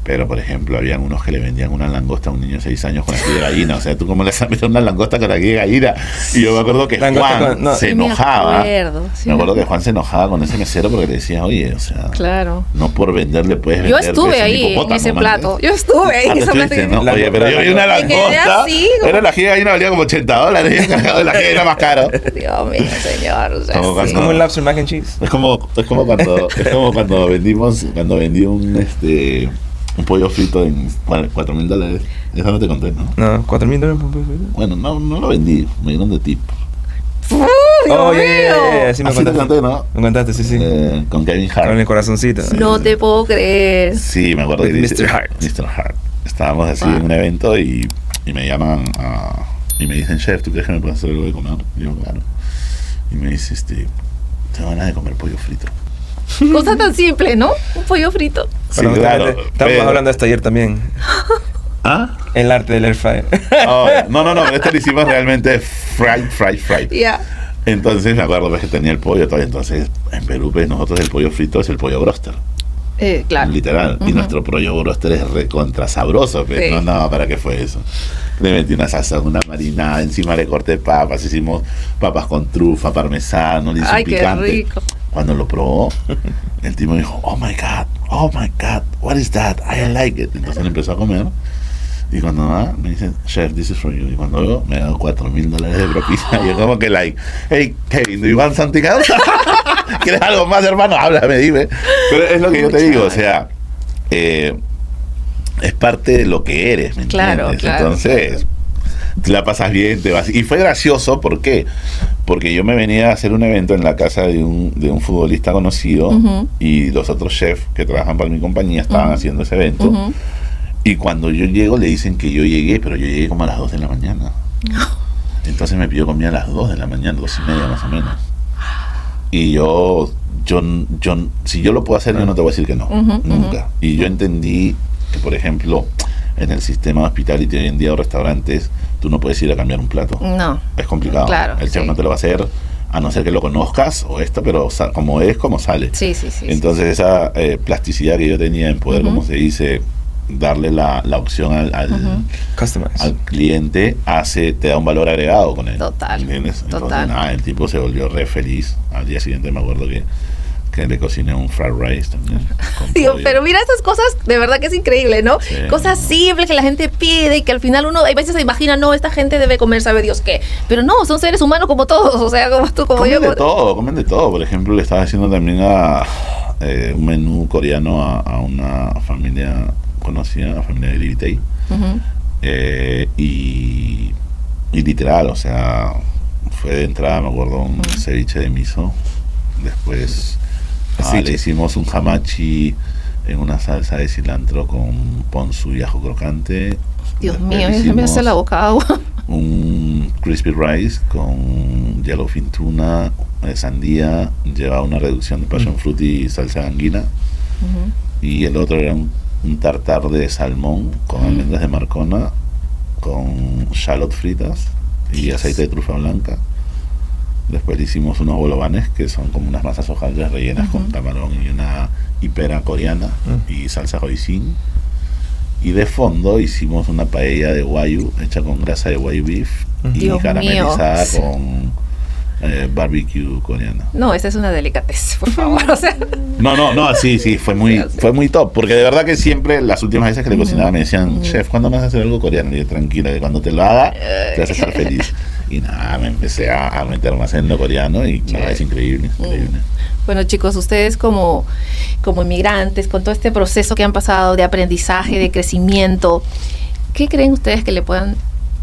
Pero, por ejemplo, habían unos que le vendían una langosta a un niño de 6 años con ají de gallina. O sea, ¿tú cómo le vas a meter una langosta con ají de gallina? Y yo me acuerdo que Juan se enojaba. Me acuerdo que Juan se enojaba con ese mesero porque le decía, oye, o sea, claro, no por venderle puedes vender. Yo estuve ahí en ese plato. Yo estuve ahí en ese plato. ¿No? Oye, pero yo vi una langosta. Pero el ají de gallina valía como $80. Cargado de la ají era más caro. Dios mío, señor. O sea, es como un lobster mac and cheese. Es como cuando vendí un pollo frito en $4,000. Eso no te conté, ¿no? No, $4,000 por pollo frito. Bueno, no lo vendí, me dieron de tip. Dios mío. Sí, me Así te conté, ¿no? Me contaste, sí. Con Kevin Hart. Con el corazoncito. No te puedo creer. Sí, me acuerdo que Mr. Hart. Mr. Hart. Estábamos así en un evento y me llaman y me dicen, chef, ¿tú crees que me puedes hacer algo de comer? Y yo, claro. Y me dice, tengo ganas de comer pollo frito. Cosa tan simple, ¿no? Un pollo frito. Sí, claro. Estábamos hablando de esto ayer también. ¿Ah? El arte del air fryer. Oh, no, este lo hicimos realmente fried. Ya. Entonces me acuerdo que tenía el pollo todavía. Entonces en Perú, pues nosotros el pollo frito es el pollo broster. Claro. Literal. Y nuestro pollo broster es recontra sabroso. Pues. Sí. No, ¿para qué fue eso? Le metí una salsa, una marinada, encima le corté papas, hicimos papas con trufa, parmesano, le hice un picante. Qué rico. Cuando lo probó, el tipo dijo, oh my God, what is that? I like it. Entonces le empezó a comer. Y cuando me dicen, chef, this is for you. Y cuando veo, me dan $4,000 de propina. Y yo como que hey, Kevin, do you want something else? ¿Quieres algo más, hermano? Háblame, dime. Pero es lo que yo te digo, o sea, es parte de lo que eres, ¿me entiendes? Claro. Entonces, te la pasas bien, te vas. Y fue gracioso, ¿por qué? Porque yo me venía a hacer un evento en la casa de un futbolista conocido y los otros chefs que trabajan para mi compañía estaban haciendo ese evento. Y cuando yo llego le dicen que yo llegué, pero yo llegué como a las 2 de la mañana. Entonces me pidió comida a las 2 de la mañana, 2:30 más o menos. Y yo si yo lo puedo hacer, yo no te voy a decir que no, nunca. Y yo entendí que, por ejemplo, en el sistema de hospitality hoy en día o restaurantes, tú no puedes ir a cambiar un plato. No. Es complicado. Claro, el chef no te lo va a hacer, a no ser que lo conozcas o pero como es, como sale. Sí. Entonces esa plasticidad que yo tenía en poder, como se dice, darle la opción al cliente, te da un valor agregado con él. Total. ¿Entiendes? Entonces, Total. el tipo se volvió re feliz. Al día siguiente me acuerdo que le cociné un fried rice también. Digo, pero mira estas cosas, de verdad que es increíble, ¿no? Sí. Cosas simples que la gente pide y que al final uno a veces se imagina, no, esta gente debe comer, sabe Dios qué. Pero no, son seres humanos como todos, o sea, como tú, como comen yo. Comen de todo. Por ejemplo, le estaba haciendo también un menú coreano a una familia conocida, la familia de Libitei. Y literal, o sea, fue de entrada, me acuerdo, un ceviche de miso. Después le hicimos un hamachi en una salsa de cilantro con ponzu y ajo crocante. Dios mío, me hace la boca agua. Un crispy rice con yellowfin tuna, sandía, lleva una reducción de passion fruit y salsa de anguila. Y el otro era un tartar de salmón con almendras de Marcona, con shallot fritas y aceite de trufa blanca. Después le hicimos unos bolovanes que son como unas masas hojaldras rellenas con camarón y una hipera coreana y salsa hoisin. Y de fondo hicimos una paella de guayu hecha con grasa de guayu beef y caramelizada con barbecue coreano. No, esta es una delicatez, por favor. O sea. No, sí, fue muy top, porque de verdad que siempre las últimas veces que le cocinaba me decían, chef, ¿cuándo me vas a hacer algo coreano? Y yo, tranquila, que cuando te lo haga te vas a estar feliz. Y nada, me empecé a meter más en lo coreano y nada, es increíble. Bueno, chicos, ustedes como inmigrantes, con todo este proceso que han pasado de aprendizaje, de crecimiento, ¿qué creen ustedes que le puedan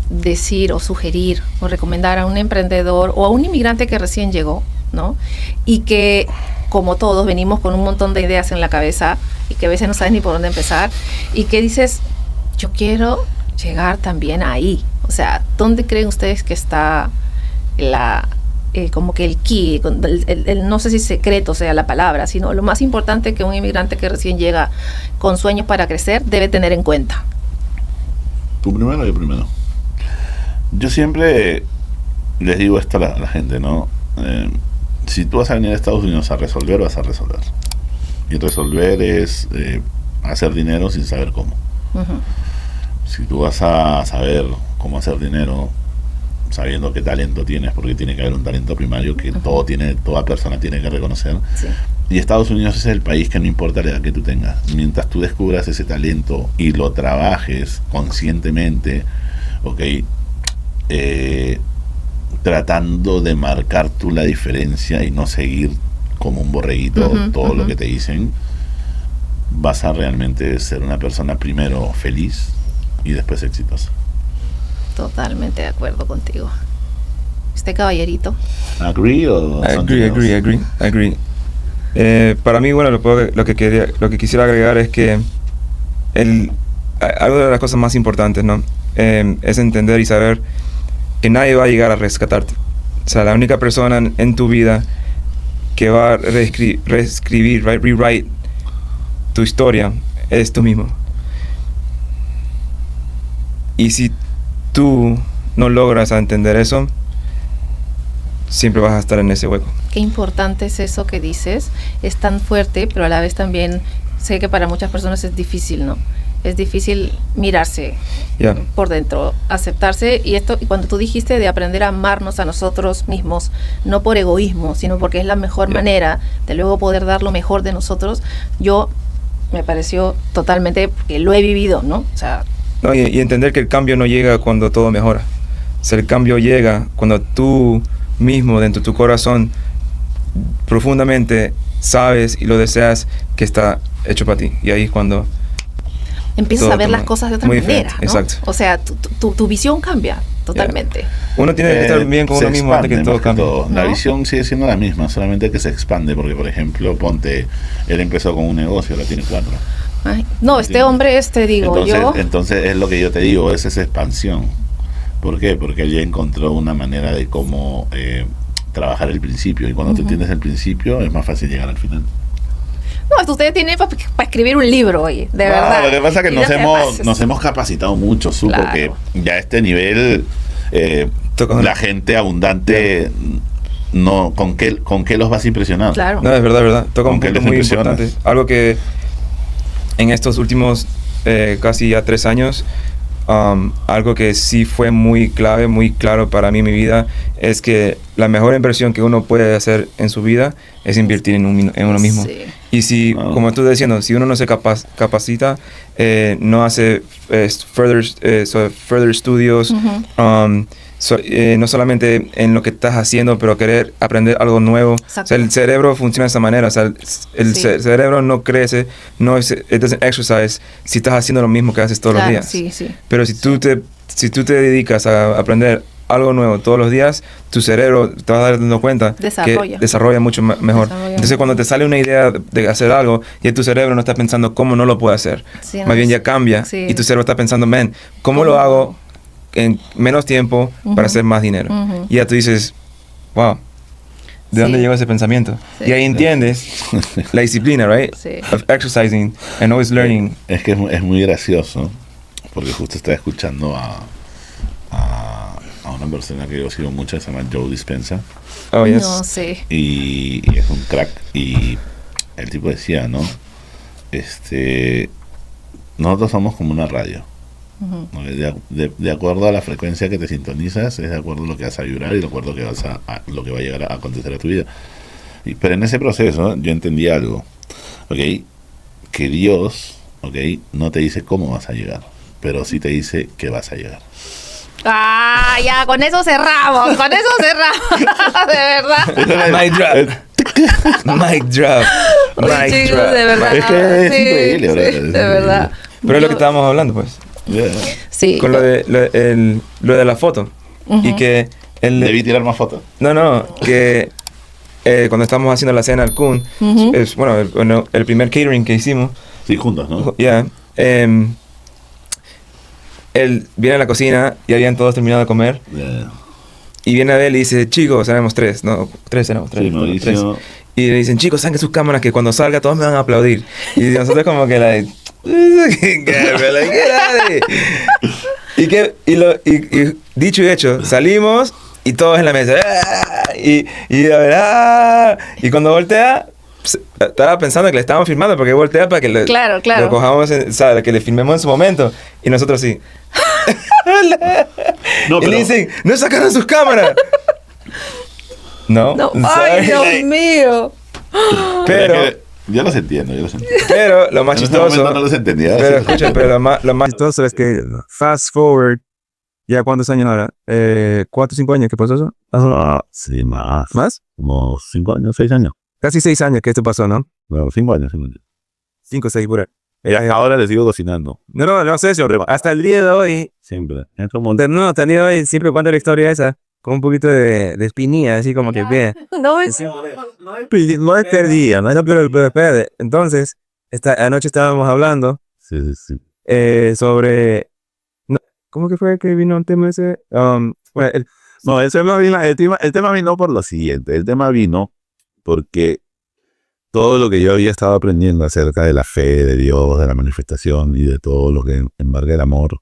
decir o sugerir o recomendar a un emprendedor o a un inmigrante que recién llegó, ¿no? Y que, como todos, venimos con un montón de ideas en la cabeza y que a veces no sabes ni por dónde empezar y que dices, yo quiero llegar también ahí. O sea, ¿dónde creen ustedes que está como que el key, no sé si secreto sea la palabra, sino lo más importante que un inmigrante que recién llega con sueños para crecer debe tener en cuenta? ¿Tú primero o yo primero? Yo siempre les digo esto a la gente, ¿no? Si tú vas a venir a Estados Unidos a resolver, vas a resolver. Y resolver es hacer dinero sin saber cómo. Si tú vas a saber cómo hacer dinero sabiendo qué talento tienes, porque tiene que haber un talento primario que toda persona tiene que reconocer. Sí. Y Estados Unidos es el país que no importa la edad que tú tengas. Mientras tú descubras ese talento y lo trabajes conscientemente, tratando de marcar tú la diferencia y no seguir como un borreguito todo lo que te dicen, vas a realmente ser una persona primero feliz y después exitosa. Totalmente de acuerdo contigo. Este caballerito. Agree. Para mí, bueno, lo que quisiera agregar es que algo de las cosas más importantes, ¿no? Es entender y saber que nadie va a llegar a rescatarte. O sea, la única persona en tu vida que va a reescribir, rewrite tu historia es tú mismo. Y si tú no logras entender eso, siempre vas a estar en ese hueco. Qué importante es eso que dices. Es tan fuerte, pero a la vez también sé que para muchas personas es difícil, ¿no? Es difícil mirarse por dentro, aceptarse. Y cuando tú dijiste de aprender a amarnos a nosotros mismos, no por egoísmo, sino porque es la mejor manera de luego poder dar lo mejor de nosotros, me pareció totalmente, porque lo he vivido, ¿no? O sea, no, y entender que el cambio no llega cuando todo mejora. O sea, el cambio llega cuando tú mismo, dentro de tu corazón, profundamente sabes y lo deseas que está hecho para ti. Y ahí es cuando empiezas a ver las cosas de otra manera, ¿no? Exacto. O sea, tu visión cambia totalmente. Uno tiene que estar bien con uno mismo antes que todo cambie. La visión sigue siendo la misma, solamente que se expande, porque por ejemplo, él empezó con un negocio, ahora tiene 4. Ay, no, este hombre entonces es lo que yo te digo, es esa expansión. ¿Por qué? Porque él ya encontró una manera de cómo trabajar el principio, y cuando tú entiendes el principio es más fácil llegar al final. No, ustedes tienen para escribir un libro, oye, de verdad. Lo que pasa es que nos hemos capacitado mucho, porque ya a este nivel la gente abundante, no, ¿con qué los vas a impresionar? Claro. No, es verdad. Toca un punto muy importante. Algo que en estos últimos casi ya 3 años, algo que sí fue muy clave, muy claro para mí en mi vida, es que la mejor inversión que uno puede hacer en su vida es invertir en uno mismo. Sí. Y si, como tú estás diciendo, si uno no se capacita, no hace further estudios, no solamente en lo que estás haciendo, pero querer aprender algo nuevo. O sea, el cerebro funciona de esa manera. O sea, el cerebro no crece, it doesn't exercise si estás haciendo lo mismo que haces todos los días. Sí. Pero si tú te dedicas a aprender algo nuevo todos los días, tu cerebro te va a dar dando cuenta que desarrolla mucho mejor. Entonces, cuando te sale una idea de hacer algo, y tu cerebro no está pensando cómo no lo puede hacer. Más bien ya cambia, y tu cerebro está pensando, ¿cómo lo hago en menos tiempo para hacer más dinero? Y ya tú dices, wow, ¿de dónde llegó ese pensamiento? Y ahí entiendes la disciplina, right? Of exercising and always learning. Es que es muy gracioso, porque justo estaba escuchando a una persona que yo sigo mucho, se llama Joe Dispenza. Oh, yes. No sé. Y es un crack. Y el tipo decía, ¿no? Nosotros somos como una radio. De acuerdo a la frecuencia que te sintonizas, es de acuerdo a lo que vas a vibrar y de acuerdo a lo que va a llegar a acontecer a tu vida. Pero en ese proceso yo entendí algo, que Dios, no te dice cómo vas a llegar, pero sí te dice que vas a llegar. Ya, con eso cerramos, de verdad. Mic drop. De verdad. Es que es increíble, de verdad. Pero es lo que estábamos hablando, pues. Sí. Con lo de la foto. Y que ¿Debí tirar más fotos? No, que cuando estábamos haciendo la cena al Kun, es el primer catering que hicimos. Sí, juntos, ¿no? Él viene a la cocina y habían todos terminado de comer. Y viene a él y dice, chicos, éramos 3. No, 3 éramos. 3. Y le dicen, chicos, saquen sus cámaras que cuando salga todos me van a aplaudir. Y nosotros como que y dicho y hecho, salimos y todos en la mesa. Y cuando voltea, estaba pensando que le estaban filmando porque voltea para que Claro. lo cojamos, o sea, que le filmemos en su momento. Y nosotros sí. No, Y le pero, dicen, no sacaron sus cámaras. No. No, ¿sabes? ay, Dios mío. Pero, es que yo los entiendo. pero lo más En ese chistoso. momento no los entendía. Pero escucha, pero lo más Chistoso es que, fast forward, ¿ya cuántos años ahora? 4 o 5 años, ¿qué pasó eso? Sí, más. ¿Más? Como 5 años, 6 años. Casi 6 años que esto pasó, ¿no? Bueno, 5 años. 5 o 6 por ahí. Ahora les sigo cocinando. No sé, señor. Hasta el día de hoy, Siempre. En otro momento. no, hasta el día de hoy siempre cuento la historia esa, con un poquito de espinilla, así como que, vea. No, es... No es perdida, no es pero espérate. Entonces, anoche estábamos hablando Sí. sobre... no, ¿cómo que fue que vino el tema ese? Bueno, No, el tema vino por lo siguiente. El tema vino porque todo lo que yo había estado aprendiendo acerca de la fe, de Dios, de la manifestación y de todo lo que embarga el amor,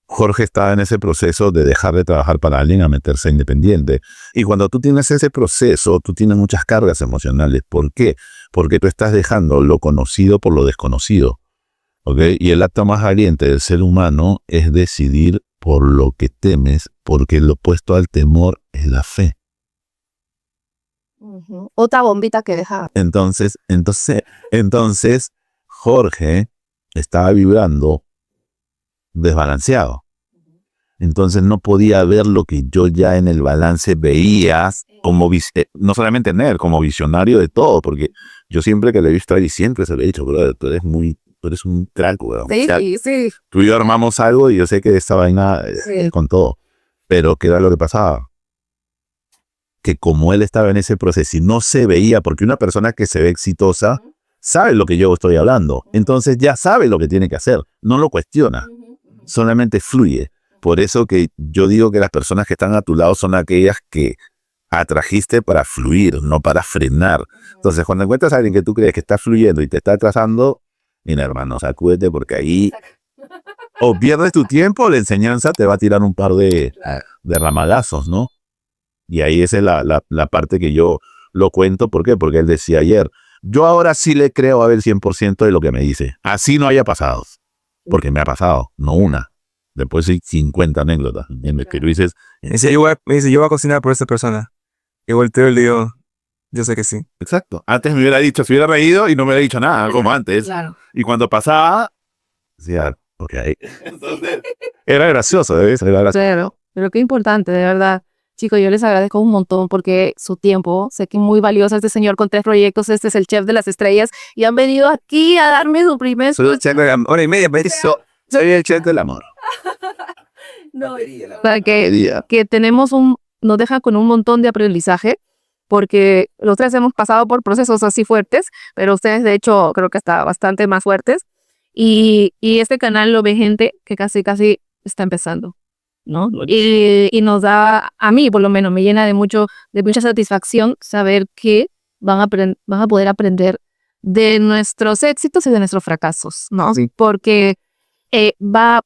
Jorge estaba en ese proceso de dejar de trabajar para alguien a meterse independiente. Y cuando tú tienes ese proceso, tú tienes muchas cargas emocionales. ¿Por qué? Porque tú estás dejando lo conocido por lo desconocido. ¿Ok? Y el acto más valiente del ser humano es decidir por lo que temes, porque lo opuesto al temor es la fe. Otra bombita que deja. Entonces, Jorge estaba vibrando desbalanceado. Entonces no podía ver lo que yo ya en el balance veía como no solamente en él, como visionario de todo, porque yo siempre que le he visto a él y siempre se lo he dicho, brother, tú eres un crack, weón. Sí, O sea, sí. tú y yo armamos algo y yo sé que esta vaina con todo. Pero ¿qué era lo que pasaba? Que como él estaba en ese proceso y no se veía, porque una persona que se ve exitosa sabe lo que yo estoy hablando. Entonces ya sabe lo que tiene que hacer. No lo cuestiona. Solamente fluye. Por eso que yo digo que las personas que están a tu lado son aquellas que atrajiste para fluir, no para frenar. Entonces cuando encuentras a alguien que tú crees que está fluyendo y te está atrasando, mira hermano, sacúdete porque ahí o pierdes tu tiempo o la enseñanza te va a tirar un par de ramalazos, ¿no? Y ahí esa es la parte que yo lo cuento. ¿Por qué? Porque él decía ayer, yo ahora sí le creo a ver 100% de lo que me dice. Así no haya pasado. Porque me ha pasado, no una. Después hay 50 anécdotas. ¿Entiendes? Que tú dices, me dice, yo voy a cocinar por esta persona. Y volteo y le digo, yo sé que sí. exacto. Antes me hubiera dicho, se hubiera reído y no me hubiera dicho nada, como antes. Claro. Y cuando pasaba, decía, ok. Entonces, era gracioso, ¿ves? Era gracioso. Claro. Pero qué importante, de verdad. Chicos, yo les agradezco un montón porque su tiempo, sé que es muy valioso este señor con 3 proyectos, este es el chef de las estrellas y han venido aquí a darme su primer... Soy el chef de hora y media, pero Soy el chef del amor. No, o sea, que tenemos nos deja con un montón de aprendizaje porque los 3 hemos pasado por procesos así fuertes, pero ustedes de hecho creo que está bastante más fuertes y este canal lo ve gente que casi está empezando, ¿no? Y nos da, a mí por lo menos, me llena de mucha satisfacción saber que van a poder aprender de nuestros éxitos y de nuestros fracasos, ¿no? Sí. Porque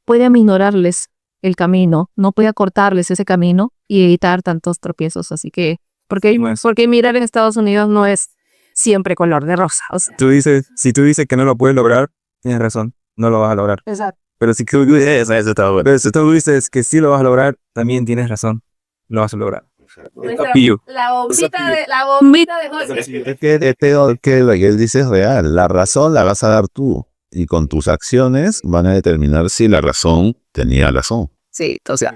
puede aminorarles el camino, no puede acortarles ese camino y evitar tantos tropiezos. Así que, porque mirar en Estados Unidos no es siempre color de rosa. O sea. Si tú dices que no lo puedes lograr, tienes razón, no lo vas a lograr. Exacto. Pero si tú dices que sí lo vas a lograr, también tienes razón, lo vas a lograr. La bombita de Jorge. Es que lo que él dice es real. La razón la vas a dar tú. Y con tus acciones van a determinar si la razón tenía razón. Sí, entonces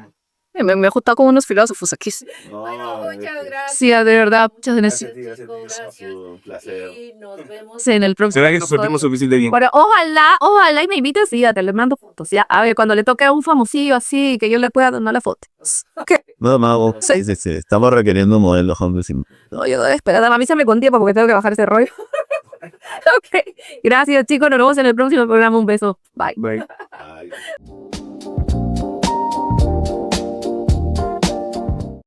me he juntado con unos filósofos aquí. Bueno, muchas gracias. Sí, de verdad, muchas gracias. Un placer. Y nos vemos en el próximo. ¿Será que nos sentimos suficiente bien? Bueno, ojalá y me invites y ya te les mando fotos. Ya, a ver, cuando le toque a un famosillo así, que yo le pueda donar las fotos. Ok. No, Mago. Sí. Estamos requiriendo modelos hombres. No, yo espera, avísame con tiempo porque tengo que bajar ese rollo. Ok. Gracias, chicos. Nos vemos en el próximo programa. Un beso. Bye. Bye. Ay.